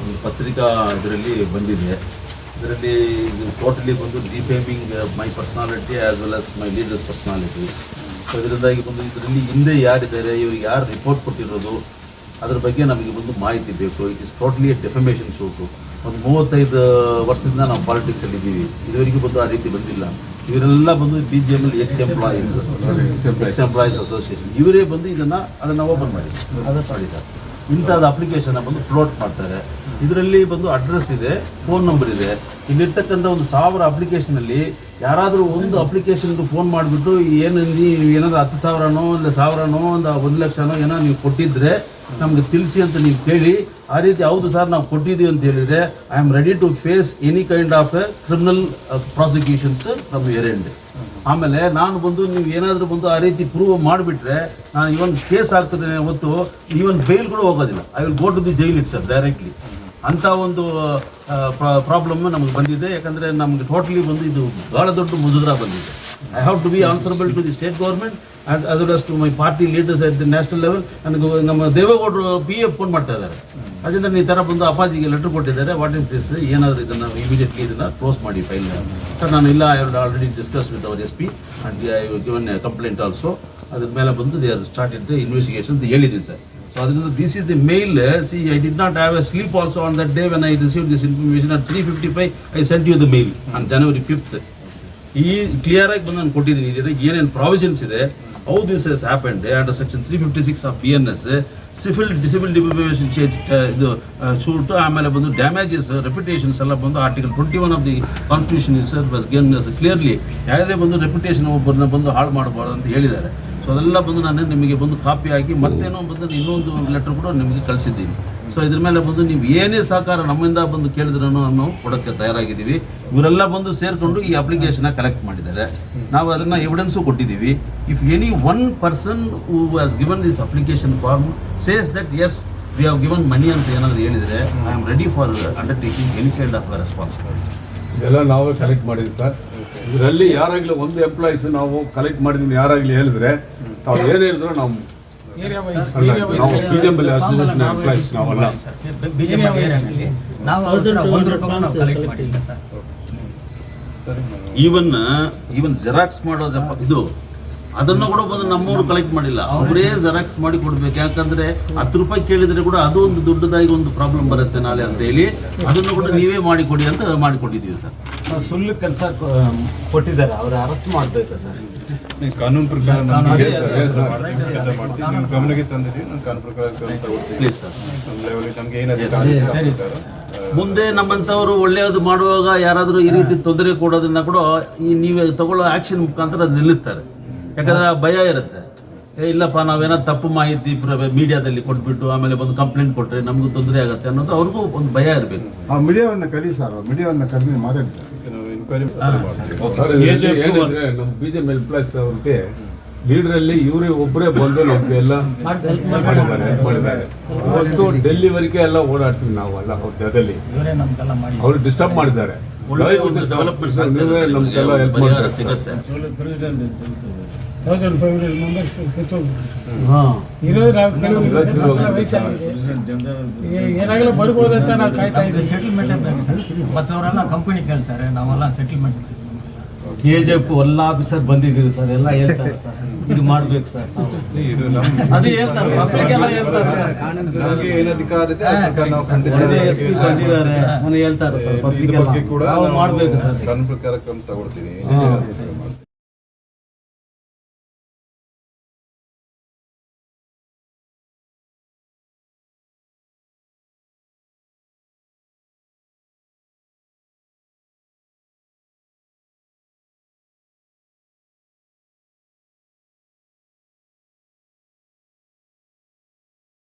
[SPEAKER 2] ಒಂದು ಪತ್ರಿಕಾ ಇದರಲ್ಲಿ ಬಂದಿದೆ. ಇದರಲ್ಲಿ ಟೋಟಲಿ ಬಂದು ಡಿಫೇಮಿಂಗ್ ಮೈ ಪರ್ಸನಾಲಿಟಿ ಆ್ಯಸ್ ವೆಲ್ ಆಸ್ ಮೈ ಲೀಡರ್ಸ್ ಪರ್ಸನಾಲಿಟಿ. ಸೊ ಇದರಿಂದಾಗಿ ಬಂದು ಇದರಲ್ಲಿ ಹಿಂದೆ ಯಾರಿದ್ದಾರೆ, ಇವ್ರಿಗೆ ಯಾರು ರಿಪೋರ್ಟ್ ಕೊಟ್ಟಿರೋದು, ಅದ್ರ ಬಗ್ಗೆ ನಮಗೆ ಒಂದು ಮಾಹಿತಿ ಬೇಕು. It is totally a defamation suit. ಒಂದು 35 ವರ್ಷದಿಂದ ನಾವು ಪಾಲಿಟಿಕ್ಸಲ್ಲಿ ಇದ್ದೀವಿ, ಇದುವರೆಗೂ ಬಂದು ಆ ರೀತಿ ಬಂದಿಲ್ಲ. ಇವರೆಲ್ಲ ಬಂದು BJP ಎಕ್ಸ್ ಎಂಪ್ಲಾಯೀಸ್ ಅಸೋಸಿಯೇಷನ್ ಇವರೇ ಬಂದು ಅದನ್ನು ಓಪನ್ ಮಾಡಿ ಸರ್ ಇಂಥದ್ದು ಅಪ್ಲಿಕೇಶನ್ನ ಬಂದು ಫ್ಲೋಟ್ ಮಾಡ್ತಾರೆ. ಇದರಲ್ಲಿ ಬಂದು ಅಡ್ರೆಸ್ ಇದೆ, ಫೋನ್ ನಂಬರ್ ಇದೆ. ಇಲ್ಲಿರ್ತಕ್ಕಂಥ ಒಂದು 1000 ಅಪ್ಲಿಕೇಶನಲ್ಲಿ ಯಾರಾದರೂ ಒಂದು ಅಪ್ಲಿಕೇಶನ್ಗೆ ಫೋನ್ ಮಾಡಿಬಿಟ್ಟು ಏನಾದರೂ 10,000ನೋ ಇಲ್ಲ 1,000ನೋ ಒಂದು 1 ಲಕ್ಷನೋ ಏನೋ ನೀವು ಕೊಟ್ಟಿದ್ದರೆ ನಮಗೆ ತಿಳಿಸಿ ಅಂತ ನೀವು ಕೇಳಿ, ಆ ರೀತಿ ಹೌದು ಸರ್ ನಾವು ಕೊಟ್ಟಿದ್ದೀವಿ ಅಂತ ಹೇಳಿದರೆ I am ready to face any kind of a criminal prosecutions from your end. ಆಮೇಲೆ ನಾನು ಬಂದು ನೀವು ಏನಾದರೂ ಬಂದು ಆ ರೀತಿ ಪ್ರೂವ್ ಮಾಡಿಬಿಟ್ರೆ ನಾನು ಇವನ್ ಕೇಸ್ ಆಗ್ತದೆ ಹೊತ್ತು ಈವನ್ ಬೇಲ್ ಕೂಡ ಹೋಗೋದಿಲ್ಲ. I will go to the jail it sir directly. ಅಂಥ ಒಂದು ಪ್ರಾಬ್ಲಮ್ ನಮಗೆ ಬಂದಿದೆ. ಯಾಕಂದರೆ ನಮಗೆ ಟೋಟಲಿ ಬಂದು ಇದು ಭಾಳ ದೊಡ್ಡ ಮುಜುಗರ ಬಂದಿದೆ. I have to be answerable to the state government and as well as to my party leaders at the national level. ನನಗೆ ನಮ್ಮ ದೇವೇಗೌಡರು PF ಫೋನ್ ಮಾಡ್ತಾ ಇದ್ದಾರೆ, ಅದರಿಂದ ಈ ಥರ ಬಂದು ಅಪ್ಪಾಜಿಗೆ ಲೆಟರ್ ಕೊಟ್ಟಿದ್ದಾರೆ, ವಾಟ್ ಈಸ್ ದಿಸ್, ಏನಾದರೂ ಇದನ್ನು ಇಮಿಡಿಯೇಟ್ಲಿ ಇದನ್ನು ಕ್ಲೋಸ್ ಮಾಡಿ ಫೈಲ್. ಸರ್ ನಾನು ಇಲ್ಲ, I have already discuss with our SP and I have given a complaint also. ಅದ್ರ ಮೇಲೆ ಬಂದು they are started the investigation ಅಂತ ಹೇಳಿದ್ದೀನಿ ಸರ್. ಸೊ ಅದರಿಂದ this is the mail. See I did not have a sleep also on that day when I receive this information at 3:55 I sent you the mail on January 5th. ಈ clear ಆಗಿ ಬಂದು ನಾನು ಕೊಟ್ಟಿದ್ದೀನಿ, ಇದರಲ್ಲಿ ಏನೇನು provisions ಇದೆ, how this has happened under section 356 of BNS, civil defamation ಇದು shoot, ಆಮೇಲೆ ಬಂದು ಡ್ಯಾಮೇಜಸ್ ರೆಪ್ಯುಟೇಷನ್ಸ್ ಎಲ್ಲ ಬಂದು article 21 of the constitution itself was given clearly ಯಾವುದೇ ಬಂದು ರೆಪ್ಯುಟೇಷನ್ ಒಬ್ಬರನ್ನ ಬಂದು ಹಾಳು ಮಾಡಬಾರ್ದು ಅಂತ ಹೇಳಿದ್ದಾರೆ. ಸೊ ಅದೆಲ್ಲ ಬಂದು ನಾನು ನಿಮಗೆ ಬಂದು ಕಾಪಿ ಹಾಕಿ ಮತ್ತೇನೋ ಬಂದು ಇನ್ನೊಂದು ಲೆಟರ್ ಕೂಡ ನಿಮಗೆ ಕಳಿಸಿದ್ದೀನಿ. ಸೊ ಇದ್ರ ಮೇಲೆ ಬಂದು ನೀವು ಏನೇ ಸಹಕಾರ ನಮ್ಮಿಂದ ಬಂದು ಕೇಳಿದ್ರೂ ನಾವು ಕೊಡೋಕ್ಕೆ ತಯಾರಾಗಿದ್ದೀವಿ. ಇವರೆಲ್ಲ ಬಂದು ಸೇರಿಕೊಂಡು ಈ ಅಪ್ಲಿಕೇಶನ್ನ ಕಲೆಕ್ಟ್ ಮಾಡಿದ್ದಾರೆ. ನಾವು ಅದನ್ನು ಎವಿಡೆನ್ಸು ಕೊಟ್ಟಿದ್ದೀವಿ. If any one person who has given this application form says that as we have given money ಅಂತ ಏನಾದರೂ ಹೇಳಿದರೆ I am ready for undertaking any kind of responsibility.
[SPEAKER 8] ಇದೆಲ್ಲ ನಾವೇ ಕಲೆಕ್ಟ್ ಮಾಡಿದ್ವಿ ಸರ್. ಇದರಲ್ಲಿ ಯಾರಾಗಲಿ ಒಂದು ಎಂಪ್ಲಾಯೀಸ್ ನಾವು ಕಲೆಕ್ಟ್ ಮಾಡಿದ್ವಿ ಯಾರಾಗಲಿ ಹೇಳಿದ್ರೆ ತಾವು ಏನೇ ಇದ್ರು ನಾವು BJP ಅಸೋಸಿಯೇಷನ್ ಎಂಪ್ಲಾಯೀಸ್ ನಾವಲ್ಲ.
[SPEAKER 2] ಈವನ್ ಜೆರಾಕ್ಸ್ ಮಾಡೋದಪ್ಪ ಇದು ಅದನ್ನು ಕೂಡ ಬಂದು ನಮ್ಮವರು ಕಲೆಕ್ಟ್ ಮಾಡಿಲ್ಲ, ಅವರೇ ಜೆರಾಕ್ಸ್ ಮಾಡಿ ಕೊಡ್ಬೇಕು. ಯಾಕಂದ್ರೆ 10 ರೂಪಾಯಿ ಕೇಳಿದ್ರೆ ಕೂಡ ಅದು ಒಂದು ದೊಡ್ಡದಾಗಿ ಒಂದು ಪ್ರಾಬ್ಲಮ್ ಬರುತ್ತೆ ನಾಳೆ ಅಂತ ಹೇಳಿ ಅದನ್ನು ಕೂಡ ನೀವೇ ಮಾಡಿಕೊಡಿ ಅಂತ ಮಾಡಿಕೊಟ್ಟಿದ್ದೀವಿ ಸರ್.
[SPEAKER 6] ಸುಳ್ಳು ಕೆಲಸ ಕೊಟ್ಟಿದ್ದಾರೆ, ಅವ್ರು ಅರೆಸ್ಟ್ ಮಾಡಬೇಕು ಸರ್.
[SPEAKER 8] ಕಾನೂನು ಪ್ರಕಾರ
[SPEAKER 7] ನಮ್ಗೆ
[SPEAKER 8] ಗಮನಕ್ಕೆ ತಂದಿದ್ದೀವಿ. ನಾನು ಕಾನೂನು ಪ್ರಕಾರ ತಗೊಳ್ತೀನಿ.
[SPEAKER 2] Please sir.
[SPEAKER 8] ನಮ್ಮ ಲೆವೆಲ್ ನಮ್ಗೆ ಏನಾದ್ರು
[SPEAKER 2] ಮುಂದೆ ನಮ್ಮಂಥವ್ರು ಒಳ್ಳೆಯದು ಮಾಡುವಾಗ ಯಾರಾದರೂ ಈ ರೀತಿ ತೊಂದರೆ ಕೊಡೋದನ್ನ ಕೂಡ ಈ ನೀವು ತಗೊಳ್ಳೋ ಆಕ್ಷನ್ ಮುಖಾಂತರ ಅದು ನಿಲ್ಲಿಸ್ತಾರೆ. ಯಾಕಂದ್ರೆ ಆ ಭಯ ಇರುತ್ತೆ. ಇಲ್ಲಪ್ಪ ನಾವೇನಾದ್ರು ತಪ್ಪು ಮಾಹಿತಿ ಮೀಡಿಯಾದಲ್ಲಿ ಕೊಟ್ಬಿಟ್ಟು ಆಮೇಲೆ ಬಂದು ಕಂಪ್ಲೇಂಟ್ ಕೊಟ್ಟರೆ ನಮಗೂ ತೊಂದರೆ ಆಗುತ್ತೆ ಅನ್ನೋದು ಅವ್ರಿಗೂ ಒಂದು ಭಯ ಇರಬೇಕು.
[SPEAKER 8] ಆ ಮೀಡಿಯಾವನ್ನ ಕರೀ ಸರ್, ಮೀಡಿಯಾವನ್ನ ಕರೆದು ಮಾತಾಡಿ ಸರ್. ಏನಂದ್ರೆ ನಮ್ಮ ಬಿಜೆಪಿ ಎಂಪ್ಲಾಯ್ಸ್ ಅವ್ರಿಗೆ ಲೀಡರಲ್ಲಿ ಇವರೇ ಒಬ್ಬರೇ ಬಂದು ನಮ್ಗೆ ಎಲ್ಲ ಮಾಡಿದ್ದಾರೆ. ಇವತ್ತು ಡೆಲ್ಲಿವರೆಗೆ ಎಲ್ಲ ಓಡಾಡ್ತೀವಿ ನಾವೆಲ್ಲ ಅವ್ರ ಜೊತೆಲಿ. ಅವ್ರು ಡಿಸ್ಟರ್ಬ್ ಮಾಡಿದ್ದಾರೆ.
[SPEAKER 2] ಡೆವಲಪ್ಮೆಂಟ್
[SPEAKER 8] ನೀವೇ ನಮ್ಗೆಲ್ಲ ಹೆಲ್ಪ್ ಮಾಡ್ತಾರೆ
[SPEAKER 2] ಸಿಗುತ್ತೆ.
[SPEAKER 6] ಏನಾಗಲ್ಲ ಬರ್ಬೋದಂತ ನಾವು ಕಾಯ್ತಾ ಇದ್ದೀವಿ.
[SPEAKER 7] ಸೆಟಲ್ಮೆಂಟ್ ಮತ್ತೆ ಅವರೆಲ್ಲ ಕಂಪನಿ ಕೇಳ್ತಾರೆ, ನಾವೆಲ್ಲ ಸೆಟಲ್ಮೆಂಟ್.
[SPEAKER 4] KGF ಎಲ್ಲ ಆಫೀಸರ್ ಬಂದಿದ್ದೀವಿ ಸರ್, ಎಲ್ಲ ಹೇಳ್ತಾರೆ ಸರ್ ಇದು ಮಾಡ್ಬೇಕು ಸರ್. ಅದೇ ಹೇಳ್ತಾರೆ, ಮಕ್ಕಳಿಗೆಲ್ಲ ಹೇಳ್ತಾರೆ ಸರ್.
[SPEAKER 8] ನಮಗೆ ಏನು ಅಧಿಕಾರ ಇದೆ ಆ ಪ್ರಕಾರ ನಾವು ಖಂಡಿತ
[SPEAKER 4] SP ಬಂದಿದ್ದಾರೆ, ಹೇಳ್ತಾರೆ ಸರ್. ಪತ್ರಿಕೆ ಕೂಡ
[SPEAKER 8] ನಾವು
[SPEAKER 4] ಮಾಡ್ಬೇಕು ಸರ್.
[SPEAKER 8] ಕಾನೂನು ಪ್ರಕಾರ ಕ್ರಮ ತಗೊಳ್ತೀವಿ.